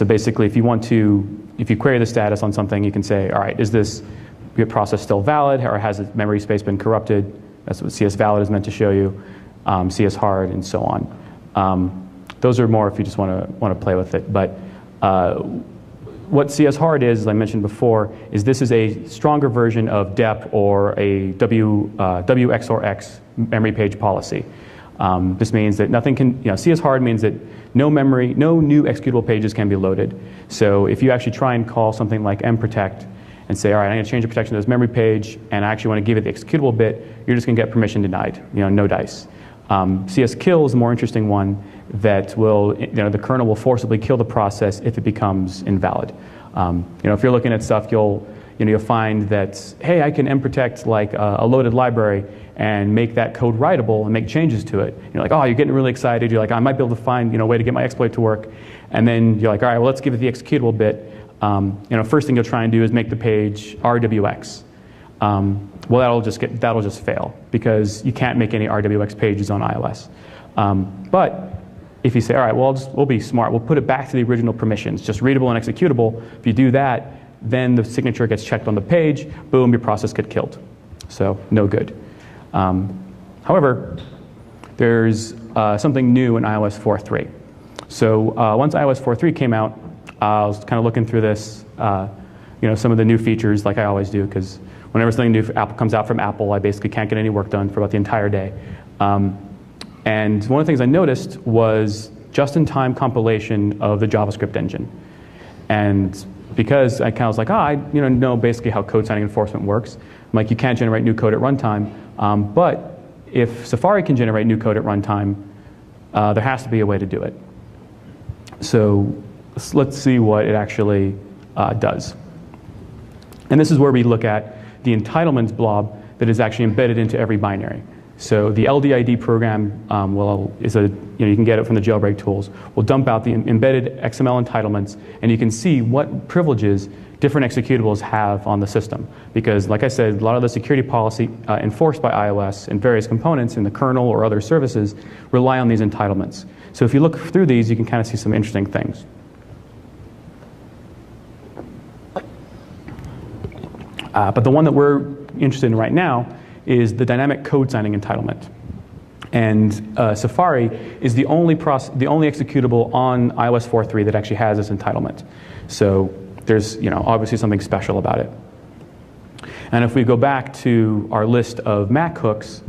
basically if you query the status on something, you can say, all right, is this process still valid, or has its memory space been corrupted? That's what CS valid is meant to show you, CS hard, and so on. Those are more if you just want to play with it. But what CS hard is, as I mentioned before, is this is a stronger version of DEP or a WXOR memory page policy. This means that nothing can, CS hard means that no new executable pages can be loaded. So if you actually try and call something like mprotect and say, all right, I'm going to change the protection to this memory page, and I actually want to give it the executable bit, you're just going to get permission denied, no dice. CS kill is a more interesting one that will, the kernel will forcibly kill the process if it becomes invalid. If you're looking at stuff, you'll find that, hey, I can mprotect like a loaded library and make that code writable and make changes to it. You're like, oh, you're getting really excited. You're like, I might be able to find a way to get my exploit to work. And then you're like, all right, well, let's give it the executable bit. First thing you'll try and do is make the page RWX. Well, that'll just fail because you can't make any RWX pages on iOS. But if you say, all right, well, we'll be smart. We'll put it back to the original permissions, just readable and executable. If you do that, then the signature gets checked on the page. Boom, your process gets killed. So no good. However, there's something new in iOS 4.3. So once iOS 4.3 came out, I was kind of looking through this, some of the new features like I always do, because whenever something new comes out from Apple, I basically can't get any work done for about the entire day. And one of the things I noticed was just-in-time compilation of the JavaScript engine. And because I kind of was like, I know basically how code signing enforcement works. I'm like, you can't generate new code at runtime. But if Safari can generate new code at runtime, there has to be a way to do it. So let's see what it actually does. And this is where we look at the entitlements blob that is actually embedded into every binary. So the LDID program you can get it from the jailbreak tools. Will dump out the embedded XML entitlements, and you can see what privileges different executables have on the system. Because, like I said, a lot of the security policy enforced by iOS and various components in the kernel or other services rely on these entitlements. So if you look through these, you can kind of see some interesting things. But the one that we're interested in right now is the dynamic code signing entitlement. And Safari is the only executable on iOS 4.3 that actually has this entitlement. So there's obviously something special about it. And if we go back to our list of Mac hooks,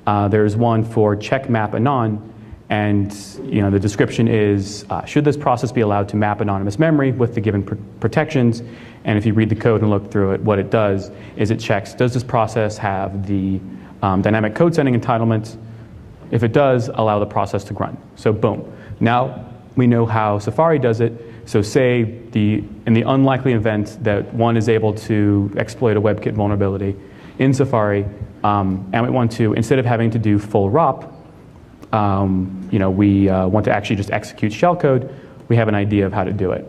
there's one for check map anon, and the description is, should this process be allowed to map anonymous memory with the given protections? And if you read the code and look through it, what it does is it checks, does this process have the dynamic code sending entitlement? If it does, allow the process to run. So boom. Now we know how Safari does it. So say in the unlikely event that one is able to exploit a WebKit vulnerability in Safari, and we want to, instead of having to do full ROP, we want to actually just execute shellcode, we have an idea of how to do it.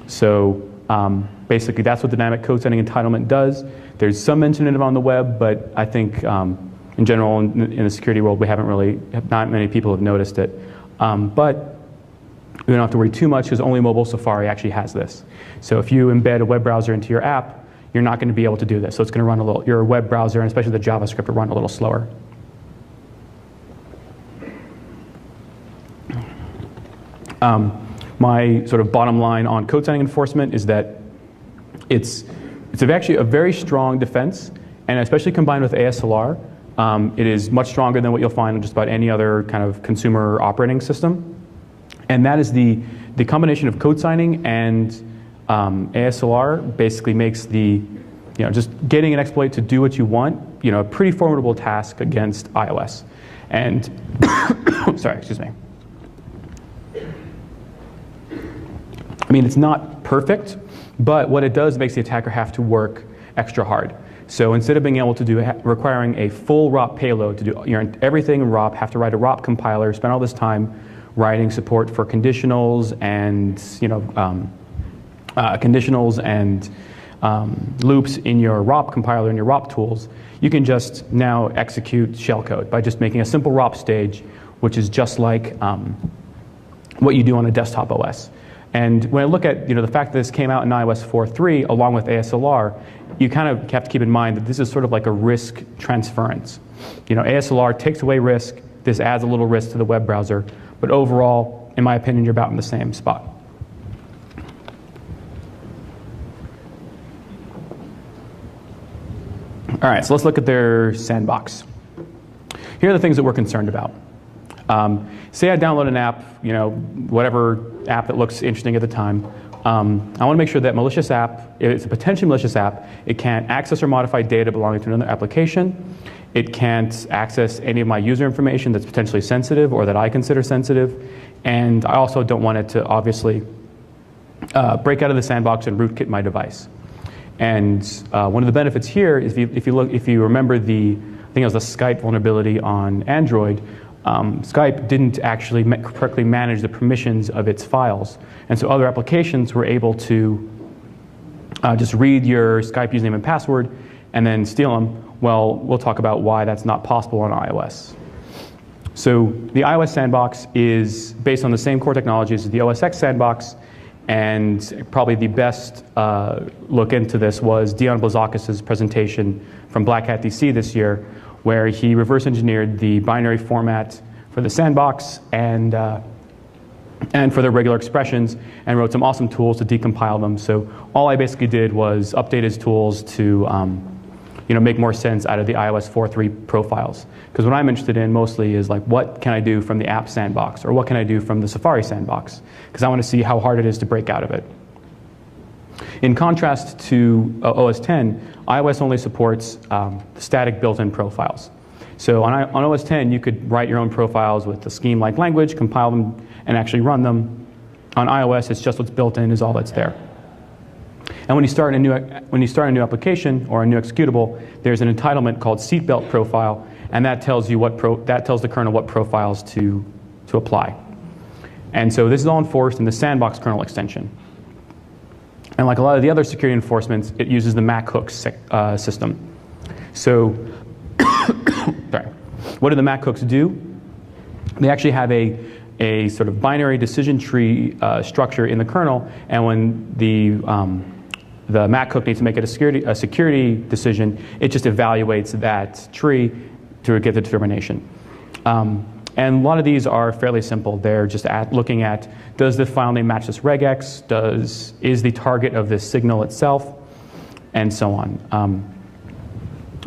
So basically, that's what dynamic code sending entitlement does. There's some mention of it on the web, but I think in general, in the security world, not many people have noticed it. But we don't have to worry too much because only mobile Safari actually has this. So if you embed a web browser into your app, you're not going to be able to do this. So it's going to run your web browser, and especially the JavaScript, will run a little slower. My sort of bottom line on code signing enforcement is that it's actually a very strong defense, and especially combined with ASLR, it is much stronger than what you'll find in just about any other kind of consumer operating system. And that is the combination of code signing and ASLR basically makes just getting an exploit to do what you want, a pretty formidable task against iOS. And sorry, excuse me. I mean, it's not perfect, but what it does makes the attacker have to work extra hard. So instead of being able to requiring a full ROP payload to do everything in ROP, have to write a ROP compiler, spend all this time writing support for conditionals and loops in your ROP compiler and your ROP tools, you can just now execute shellcode by just making a simple ROP stage, which is just like what you do on a desktop OS. And when I look at the fact that this came out in iOS 4.3 along with ASLR, you kind of have to keep in mind that this is sort of like a risk transference. ASLR takes away risk. This adds a little risk to the web browser. But overall, in my opinion, you're about in the same spot. All right, so let's look at their sandbox. Here are the things that we're concerned about. Say I download an app, whatever app that looks interesting at the time. I want to make sure that malicious app, if it's a potentially malicious app, it can't access or modify data belonging to another application. It can't access any of my user information that's potentially sensitive or that I consider sensitive. And I also don't want it to obviously break out of the sandbox and rootkit my device. And one of the benefits here is if you remember I think it was the Skype vulnerability on Android. Skype didn't actually correctly manage the permissions of its files. And so other applications were able to just read your Skype username and password and then steal them, well, we'll talk about why that's not possible on iOS. So the iOS sandbox is based on the same core technologies as the OS X sandbox, and probably the best look into this was Dion Blazakis' presentation from BlackHat DC this year, where he reverse engineered the binary format for the sandbox and for the regular expressions, and wrote some awesome tools to decompile them. So all I basically did was update his tools to make more sense out of the iOS 4.3 profiles. Because what I'm interested in mostly is like, what can I do from the app sandbox, or what can I do from the Safari sandbox? Because I want to see how hard it is to break out of it. In contrast to OS X, iOS only supports static built-in profiles. So on OS X, you could write your own profiles with a scheme-like language, compile them, and actually run them. On iOS, it's just what's built in is all that's there. And when you start a new application or a new executable, there's an entitlement called seatbelt profile, and that tells you that tells the kernel what profiles to apply. And so this is all enforced in the sandbox kernel extension. And like a lot of the other security enforcements, it uses the MAC hooks system. So, sorry, what do the MAC hooks do? They actually have a sort of binary decision tree structure in the kernel, and when the MAC hook needs to make a security decision, it just evaluates that tree to get the determination. And a lot of these are fairly simple. They're just looking at, does the file name match this regex? Is the target of this signal itself? And so on.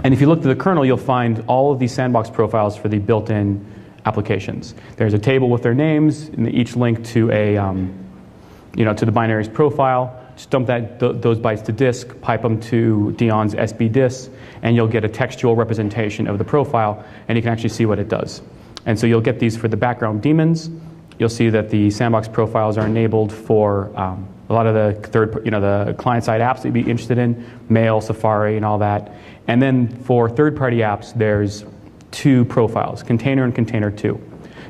And if you look to the kernel, you'll find all of these sandbox profiles for the built-in applications. There's a table with their names, and they each link to to the binaries profile. Just dump those bytes to disk, pipe them to Dion's SB disk, and you'll get a textual representation of the profile, and you can actually see what it does. And so you'll get these for the background daemons. You'll see that the sandbox profiles are enabled for a lot of the the client-side apps that you'd be interested in, Mail, Safari, and all that. And then for third-party apps, there's two profiles, Container and Container 2.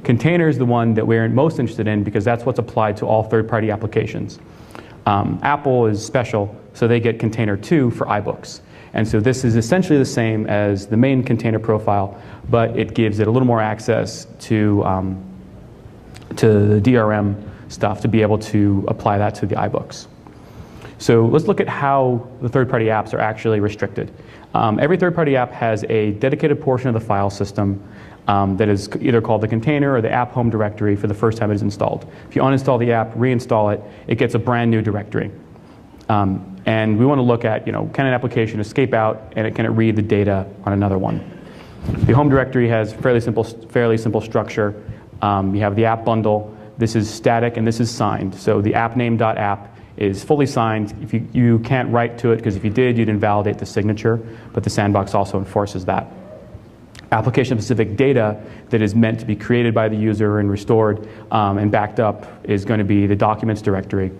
Container is the one that we're most interested in because that's what's applied to all third-party applications. Apple is special, so they get Container 2 for iBooks. And so this is essentially the same as the main container profile, but it gives it a little more access to the DRM stuff to be able to apply that to the iBooks. So let's look at how the third-party apps are actually restricted. Every third-party app has a dedicated portion of the file system that is either called the container or the app home directory for the first time it is installed. If you uninstall the app, reinstall it, it gets a brand new directory. And we want to look at, can an application escape out and can it read the data on another one? The home directory has fairly simple structure. You have the app bundle. This is static and this is signed. So the appname.app is fully signed. If you can't write to it, because if you did, you'd invalidate the signature, but the sandbox also enforces that. Application-specific data that is meant to be created by the user and restored and backed up is going to be the documents directory.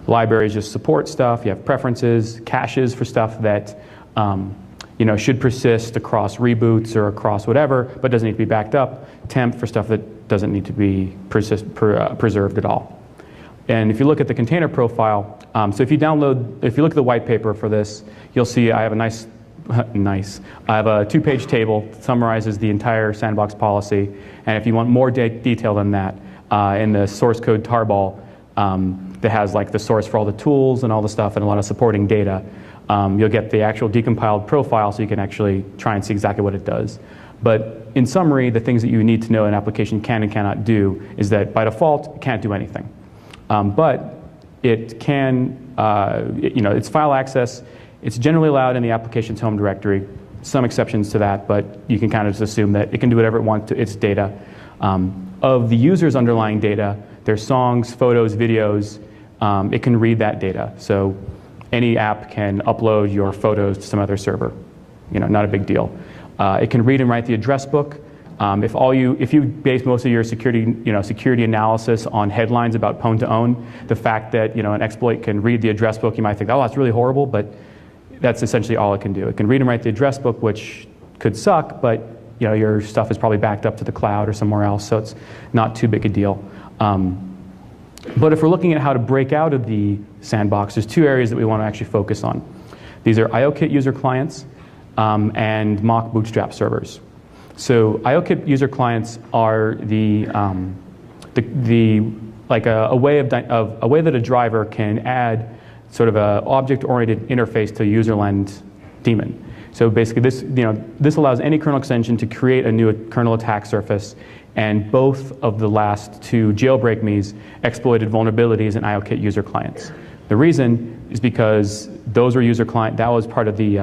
Libraries just support stuff. You have preferences, caches for stuff that should persist across reboots or across whatever, but doesn't need to be backed up. Temp for stuff that doesn't need to be preserved at all. And if you look at the container profile, so if you look at the white paper for this, you'll see I have a nice. I have a 2-page table that summarizes the entire sandbox policy. And if you want more detail than that, in the source code tarball that has like the source for all the tools and all the stuff and a lot of supporting data, you'll get the actual decompiled profile so you can actually try and see exactly what it does. But in summary, the things that you need to know an application can and cannot do is that by default, it can't do anything. But it can, it's file access. It's generally allowed in the application's home directory. Some exceptions to that, but you can kind of just assume that it can do whatever it wants to its data. Of the user's underlying data, their songs, photos, videos, it can read that data. So any app can upload your photos to some other server. Not a big deal. It can read and write the address book. If you base most of your security analysis on headlines about pwn to own, the fact that an exploit can read the address book, you might think, oh, that's really horrible, but that's essentially all it can do. It can read and write the address book, which could suck, but your stuff is probably backed up to the cloud or somewhere else, so it's not too big a deal. But if we're looking at how to break out of the sandbox, there's two areas that we want to actually focus on. These are IOKit user clients and mock bootstrap servers. So IOKit user clients are like a way that a driver can add sort of an object-oriented interface to a userland daemon. So basically, this allows any kernel extension to create a new kernel attack surface, and both of the last two jailbreak me's exploited vulnerabilities in IOKit user clients. The reason is because those were user client. That was part of the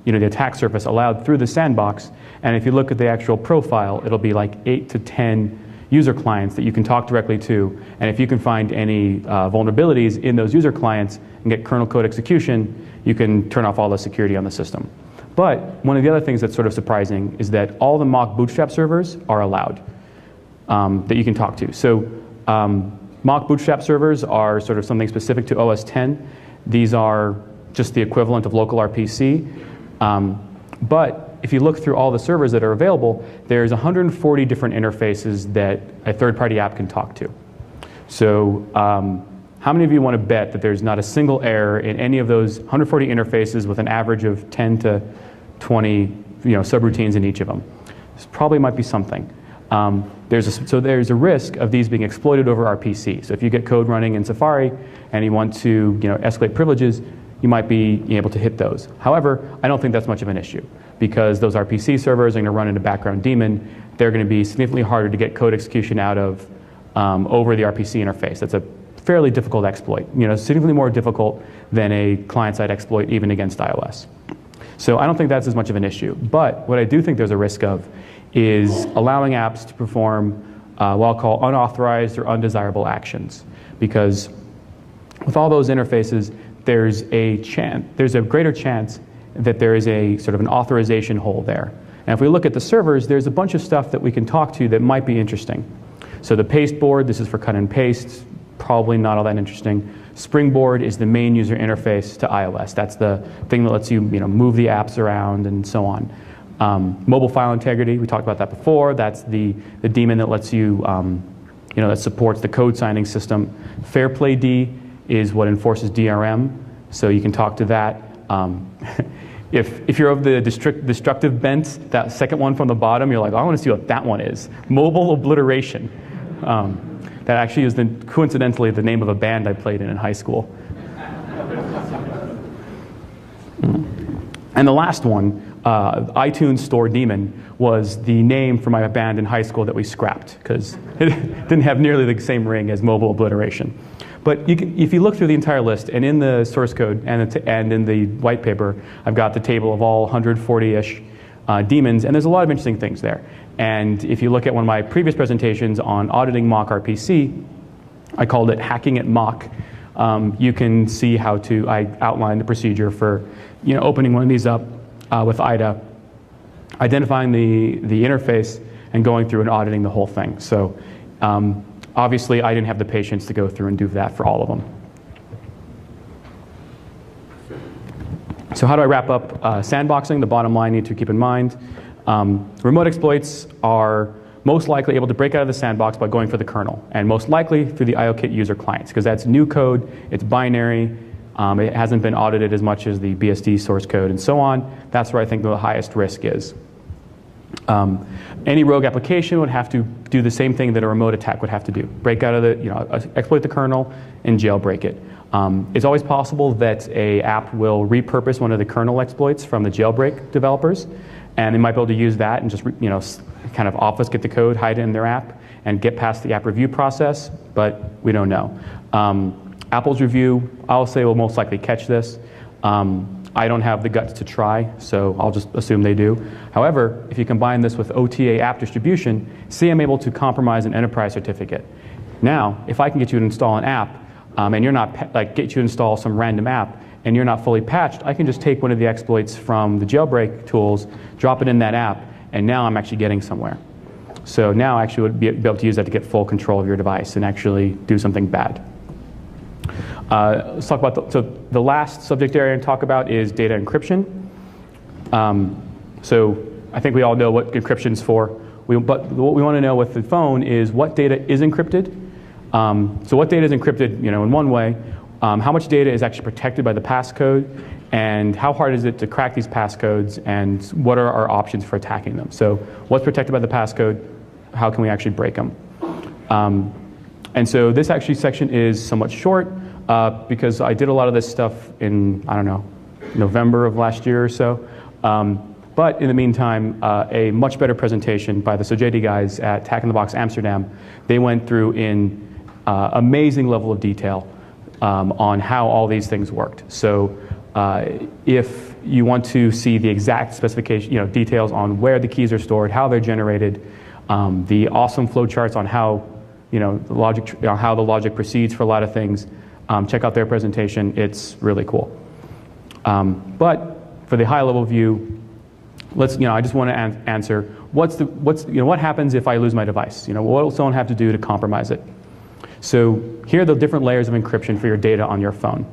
the attack surface allowed through the sandbox. And if you look at the actual profile, it'll be like 8 to 10 user clients that you can talk directly to. And if you can find any vulnerabilities in those user clients and get kernel code execution, you can turn off all the security on the system. But one of the other things that's sort of surprising is that all the mock bootstrap servers are allowed that you can talk to. So mock bootstrap servers are sort of something specific to OS 10. These are just the equivalent of local RPC. But if you look through all the servers that are available, there's 140 different interfaces that a third-party app can talk to. So how many of you want to bet that there's not a single error in any of those 140 interfaces with an average of 10 to 20 subroutines in each of them? This probably might be something. There's a risk of these being exploited over RPC. So if you get code running in Safari and you want to escalate privileges, you might be able to hit those. However, I don't think that's much of an issue because those RPC servers are going to run in a background daemon. They're going to be significantly harder to get code execution out of over the RPC interface. That's a fairly difficult exploit, significantly more difficult than a client-side exploit even against iOS. So I don't think that's as much of an issue. But what I do think there's a risk of is allowing apps to perform what I'll call unauthorized or undesirable actions. Because with all those interfaces, there's a greater chance that there is a sort of an authorization hole there. And if we look at the servers, there's a bunch of stuff that we can talk to that might be interesting. So the pasteboard, this is for cut and paste, probably not all that interesting. Springboard is the main user interface to iOS. That's the thing that lets you move the apps around and so on. Mobile file integrity, we talked about that before. That's the daemon that lets you, that supports the code signing system. FairPlayD is what enforces DRM, so you can talk to that. If you're of the destructive bent, that second one from the bottom, you're like, I want to see what that one is. Mobile obliteration. That actually is coincidentally the name of a band I played in high school. And the last one, iTunes Store Daemon, was the name for my band in high school that we scrapped because it didn't have nearly the same ring as mobile obliteration. But if you look through the entire list, and in the source code and in the white paper, I've got the table of all 140-ish daemons, and there's a lot of interesting things there. And if you look at one of my previous presentations on auditing mock RPC, I called it Hacking at Mock. You can see how I outlined the procedure for opening one of these up with IDA, identifying the interface, and going through and auditing the whole thing. So obviously, I didn't have the patience to go through and do that for all of them. So how do I wrap up sandboxing? The bottom line you need to keep in mind. Remote exploits are most likely able to break out of the sandbox by going for the kernel, and most likely through the IOKit user clients, because that's new code, it's binary, it hasn't been audited as much as the BSD source code and so on. That's where I think the highest risk is. Any rogue application would have to do the same thing that a remote attack would have to do. Break out of exploit the kernel and jailbreak it. It's always possible that a app will repurpose one of the kernel exploits from the jailbreak developers, and they might be able to use that and just kind of obfuscate the code, hide it in their app, and get past the app review process, but we don't know. Apple's review, I'll say, will most likely catch this. I don't have the guts to try, so I'll just assume they do. However, if you combine this with OTA app distribution, say I'm able to compromise an enterprise certificate. Now, if I can get you to install an app, and you're not, get you to install some random app, and you're not fully patched, I can just take one of the exploits from the jailbreak tools, drop it in that app, and now I'm actually getting somewhere. So now I actually would be able to use that to get full control of your device and actually do something bad. Let's talk about the last subject area to talk about is data encryption. So I think we all know what encryption is for. But what we want to know with the phone is what data is encrypted, So what data is encrypted, in one way, how much data is actually protected by the passcode, and how hard is it to crack these passcodes, and what are our options for attacking them? So what's protected by the passcode, how can we actually break them? And so this actually section is somewhat short because I did a lot of this stuff in, I don't know, November of last year or so. But in the meantime, a much better presentation by the Sojeti guys at Hack in the Box Amsterdam. They went through in amazing level of detail on how all these things worked. So if you want to see the exact specification, details on where the keys are stored, how they're generated, the awesome flowcharts on how how the logic proceeds for a lot of things, check out their presentation. It's really cool. But for the high-level view, I just want to answer what happens if I lose my device? What will someone have to do to compromise it? So here are the different layers of encryption for your data on your phone.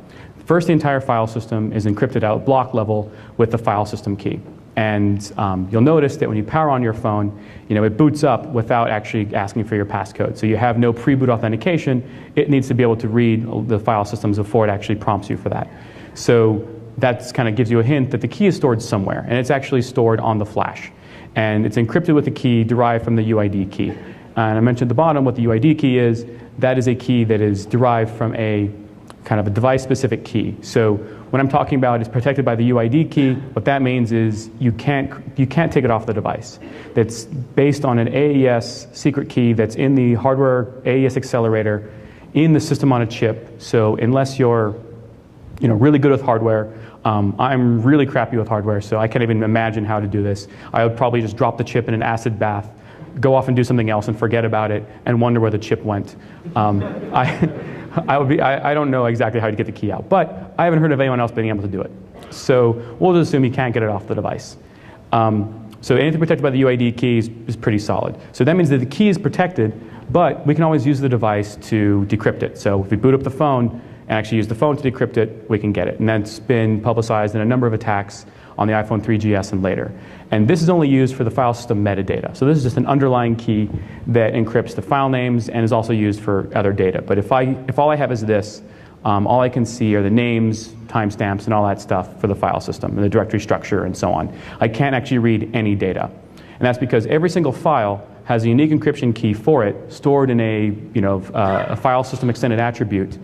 First, the entire file system is encrypted at block level with the file system key. And you'll notice that when you power on your phone, it boots up without actually asking for your passcode. So you have no pre-boot authentication. It needs to be able to read the file systems before it actually prompts you for that. So that kind of gives you a hint that the key is stored somewhere, and it's actually stored on the flash. And it's encrypted with a key derived from the UID key. And I mentioned at the bottom what the UID key is. That is a key that is derived from a kind of a device-specific key. So when I'm talking about it's protected by the UID key, what that means is you can't take it off the device. That's based on an AES secret key that's in the hardware AES accelerator in the system on a chip. So unless you're really good with hardware, I'm really crappy with hardware, so I can't even imagine how to do this. I would probably just drop the chip in an acid bath, go off and do something else and forget about it and wonder where the chip went. I don't know exactly how to get the key out, but I haven't heard of anyone else being able to do it. So we'll just assume you can't get it off the device. So anything protected by the UID key is pretty solid. So that means that the key is protected, but we can always use the device to decrypt it. So if we boot up the phone and actually use the phone to decrypt it, we can get it. And that's been publicized in a number of attacks on the iPhone 3GS and later. And this is only used for the file system metadata. So this is just an underlying key that encrypts the file names and is also used for other data. But if all I have is this, all I can see are the names, timestamps, and all that stuff for the file system, and the directory structure, and so on. I can't actually read any data. And that's because every single file has a unique encryption key for it, stored in a file system extended attribute,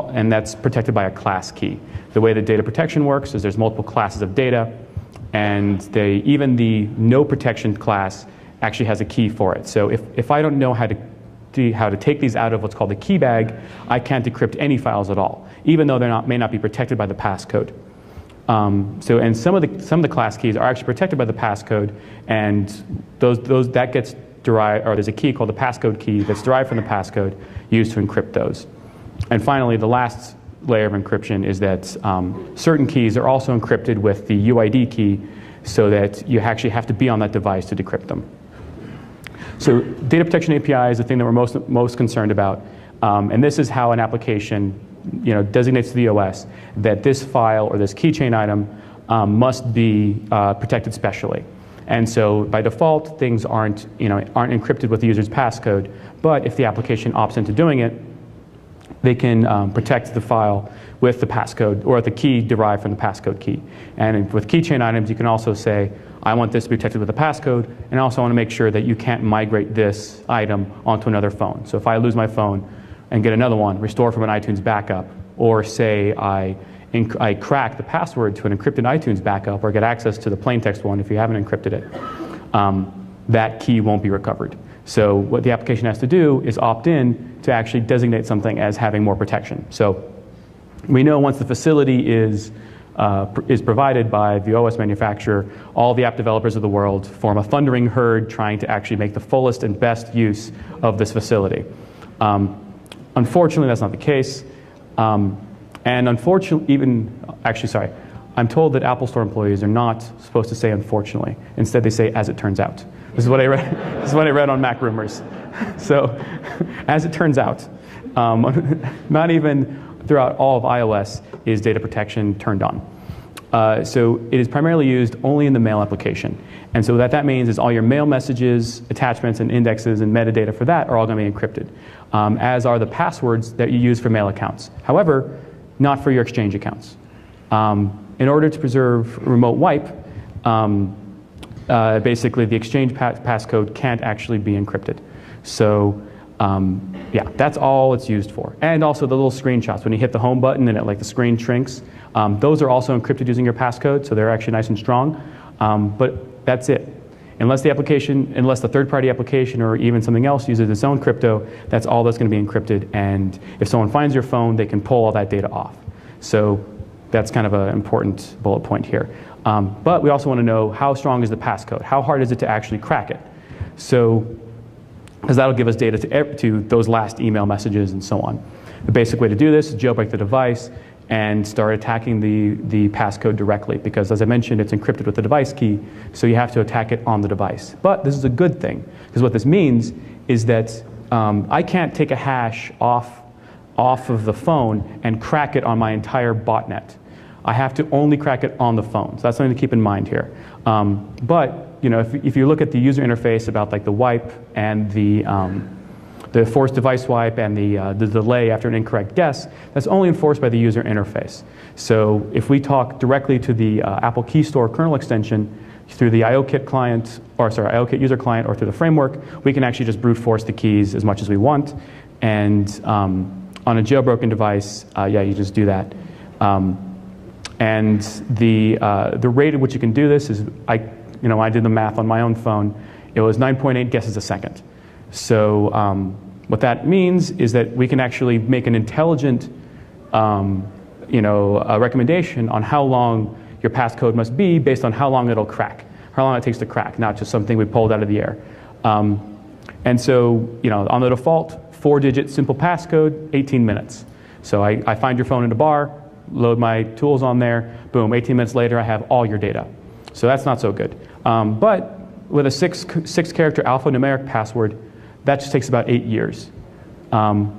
and that's protected by a class key. The way that data protection works is there's multiple classes of data, and even the no protection class actually has a key for it. So if I don't know how to take these out of what's called the key bag, I can't decrypt any files at all, even though they may not be protected by the passcode. And some of the class keys are actually protected by the passcode, and that gets derived, or there's a key called the passcode key that's derived from the passcode used to encrypt those. And finally, the last layer of encryption is that certain keys are also encrypted with the UID key, so that you actually have to be on that device to decrypt them. So data protection API is the thing that we're most concerned about, and this is how an application designates to the OS that this file or this keychain item must be protected specially. And so by default, things aren't encrypted with the user's passcode, but if the application opts into doing it, they can protect the file with the passcode or the key derived from the passcode key. And with keychain items, you can also say, I want this to be protected with a passcode, and I also want to make sure that you can't migrate this item onto another phone. So if I lose my phone and get another one, restore from an iTunes backup, or say I crack the password to an encrypted iTunes backup, or get access to the plain text one if you haven't encrypted it, that key won't be recovered. So what the application has to do is opt in to actually designate something as having more protection. So we know once the facility is provided by the OS manufacturer, all the app developers of the world form a thundering herd trying to actually make the fullest and best use of this facility. Unfortunately, that's not the case. And unfortunately, I'm told that Apple Store employees are not supposed to say unfortunately. Instead, they say as it turns out. This is what I read. This is what I read on Mac Rumors. So, as it turns out, not even throughout all of iOS is data protection turned on. So it is primarily used only in the mail application. And so what that means is all your mail messages, attachments, and indexes and metadata for that are all going to be encrypted, as are the passwords that you use for mail accounts. However, not for your Exchange accounts. In order to preserve remote wipe, basically the Exchange passcode can't actually be encrypted. So yeah, that's all it's used for. And also the little screenshots. When you hit the home button and the screen shrinks, those are also encrypted using your passcode, so they're actually nice and strong. But that's it. Unless the third-party application or even something else uses its own crypto, that's all that's going to be encrypted. And if someone finds your phone, they can pull all that data off. So that's kind of an important bullet point here. But we also want to know how strong is the passcode? How hard is it to actually crack it? So, because that'll give us data to those last email messages and so on. The basic way to do this is jailbreak the device and start attacking the passcode directly, because as I mentioned, it's encrypted with the device key, so you have to attack it on the device. But this is a good thing, because what this means is that I can't take a hash off of the phone and crack it on my entire botnet. I have to only crack it on the phone. So that's something to keep in mind here. But if you look at the user interface about the wipe and the forced device wipe and the delay after an incorrect guess, that's only enforced by the user interface. So if we talk directly to the Apple Key Store kernel extension through the IOKit client, IOKit user client, or through the framework, we can actually just brute force the keys as much as we want. And on a jailbroken device, yeah, you just do that. And the rate at which you can do this is, when I did the math on my own phone, it was 9.8 guesses a second. So what that means is that we can actually make an intelligent recommendation on how long your passcode must be based on how long it'll crack, how long it takes to crack, not just something we pulled out of the air. And so, on the default, 4-digit simple passcode, 18 minutes. So I find your phone in a bar, load my tools on there, boom, 18 minutes later I have all your data. So that's not so good. But with a six-character alphanumeric password, that just takes about 8 years,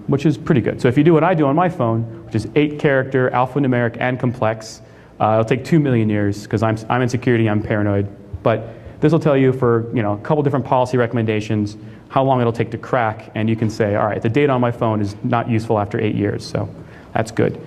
which is pretty good. So if you do what I do on my phone, which is 8-character alphanumeric and complex, it'll take 2 million years, because I'm in security, I'm paranoid. But this will tell you for a couple different policy recommendations how long it'll take to crack, and you can say, all right, the data on my phone is not useful after 8 years, so that's good.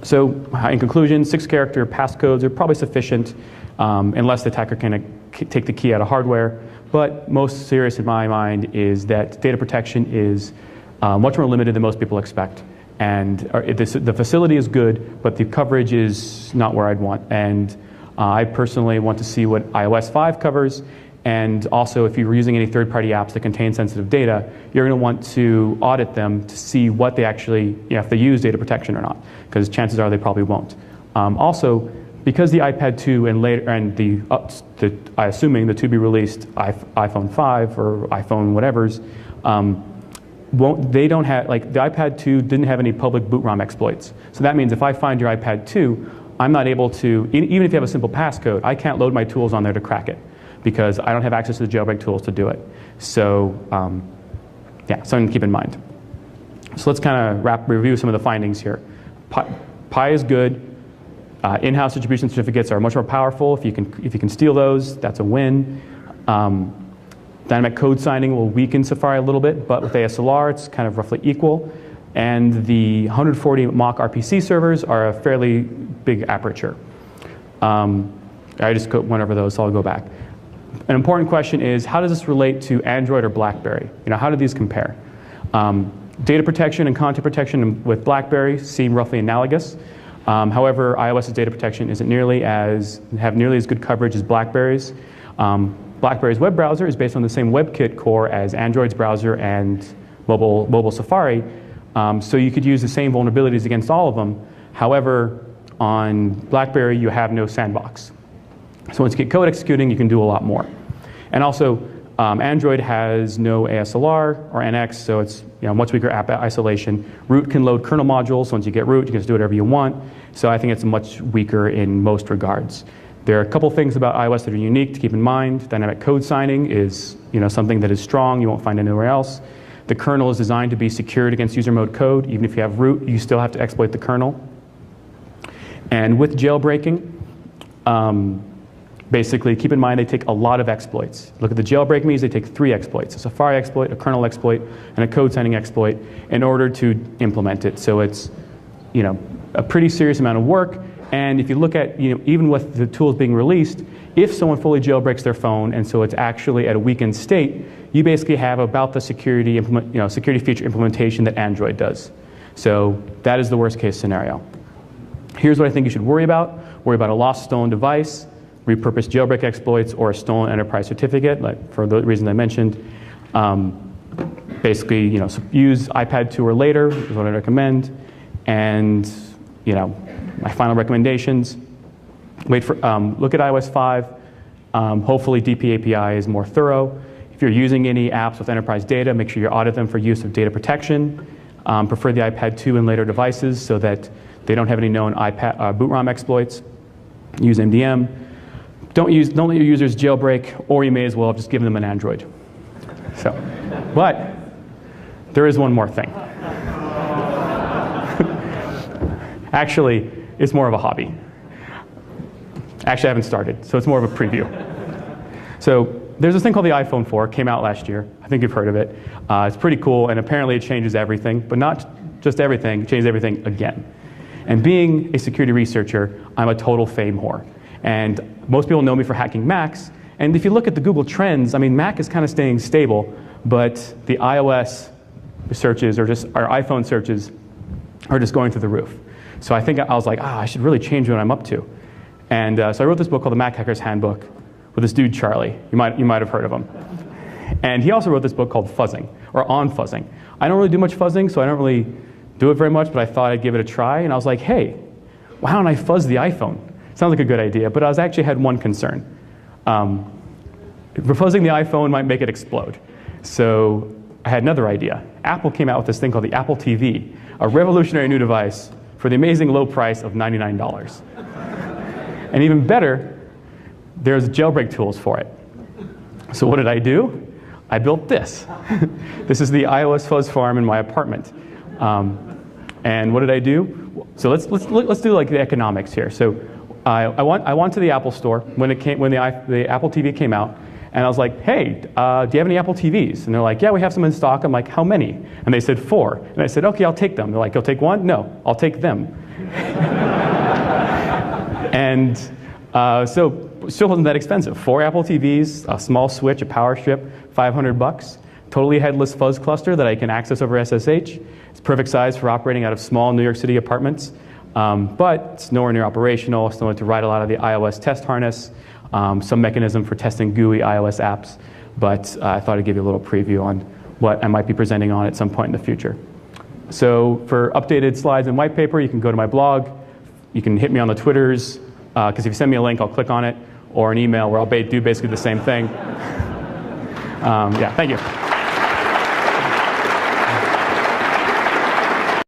So in conclusion, 6-character passcodes are probably sufficient unless the attacker can take the key out of hardware. But most serious in my mind is that data protection is much more limited than most people expect. And the facility is good, but the coverage is not where I'd want. And I personally want to see what iOS 5 covers. And also, if you're using any third-party apps that contain sensitive data, you're going to want to audit them to see what they actually, if they use data protection or not, because chances are they probably won't. Also, because the iPad 2 and later, and assuming the to-be-released iPhone 5 or iPhone whatever's, they don't have, the iPad 2 didn't have any public boot ROM exploits. So that means if I find your iPad 2, I'm not able to, even if you have a simple passcode, I can't load my tools on there to crack it, because I don't have access to the jailbreak tools to do it. So yeah, something to keep in mind. So let's kind of review some of the findings here. Pi is good. In-house distribution certificates are much more powerful. If you can steal those, that's a win. Dynamic code signing will weaken Safari a little bit, but with ASLR, it's kind of roughly equal. And the 140 mock RPC servers are a fairly big aperture. I just went over those, so I'll go back. An important question is, how does this relate to Android or BlackBerry? How do these compare? Data protection and content protection with BlackBerry seem roughly analogous. However, iOS's data protection isn't nearly as good coverage as BlackBerry's. BlackBerry's web browser is based on the same WebKit core as Android's browser and mobile Safari, so you could use the same vulnerabilities against all of them. However, on BlackBerry, you have no sandbox. So once you get code executing, you can do a lot more. And also, Android has no ASLR or NX, so it's much weaker app isolation. Root can load kernel modules. So once you get root, you can just do whatever you want. So I think it's much weaker in most regards. There are a couple things about iOS that are unique to keep in mind. Dynamic code signing is something that is strong. You won't find anywhere else. The kernel is designed to be secured against user mode code. Even if you have root, you still have to exploit the kernel. And with jailbreaking, basically, keep in mind they take a lot of exploits. Look at the jailbreak means they take 3 exploits: a Safari exploit, a kernel exploit, and a code sending exploit in order to implement it. So it's a pretty serious amount of work. And if you look at even with the tools being released, if someone fully jailbreaks their phone and so it's actually at a weakened state, you basically have about the security feature implementation that Android does. So that is the worst case scenario. Here's what I think you should worry about. Worry about a lost, stolen device, repurposed jailbreak exploits, or a stolen enterprise certificate, like for the reason I mentioned. Basically, use iPad 2 or later is what I recommend. And my final recommendations: look at iOS 5. Hopefully, DP API is more thorough. If you're using any apps with enterprise data, make sure you audit them for use of data protection. Prefer the iPad 2 and later devices so that they don't have any known boot ROM exploits. Use MDM. Don't let your users jailbreak, or you may as well just give them an Android. But there is one more thing. Actually, it's more of a hobby. Actually, I haven't started, so it's more of a preview. So there's this thing called the iPhone 4. Came out last year. I think you've heard of it. It's pretty cool, and apparently it changes everything, but not just everything. It changes everything again. And being a security researcher, I'm a total fame whore. And most people know me for hacking Macs. And if you look at the Google Trends, Mac is kind of staying stable, but the iOS searches or iPhone searches are just going through the roof. So I think I was like, I should really change what I'm up to. And so I wrote this book called The Mac Hacker's Handbook with this dude, Charlie. You might have heard of him. And he also wrote this book called Fuzzing, or On Fuzzing. I don't really do much fuzzing, so I don't really do it very much, but I thought I'd give it a try. And I was like, hey, why don't I fuzz the iPhone? Sounds like a good idea, but I actually had one concern. Fuzzing the iPhone might make it explode. So I had another idea. Apple came out with this thing called the Apple TV, a revolutionary new device for the amazing low price of $99. And even better, there's jailbreak tools for it. So what did I do? I built this. This is the iOS fuzz farm in my apartment. And what did I do? So let's do like the economics here. So I went to the Apple store when the Apple TV came out, and I was like, hey, do you have any Apple TVs? And they're like, yeah, we have some in stock. I'm like, how many? And they said 4. And I said, okay, I'll take them. They're like, you'll take one? No, I'll take them. And so still wasn't that expensive. 4 Apple TVs, a small switch, a power strip, $500. Totally headless fuzz cluster that I can access over SSH. It's perfect size for operating out of small New York City apartments. But it's nowhere near operational. Still need to write a lot of the iOS test harness, some mechanism for testing GUI iOS apps. But I thought I'd give you a little preview on what I might be presenting on at some point in the future. So for updated slides and white paper, you can go to my blog. You can hit me on the Twitters, because if you send me a link, I'll click on it, or an email where I'll do basically the same thing. Yeah, thank you.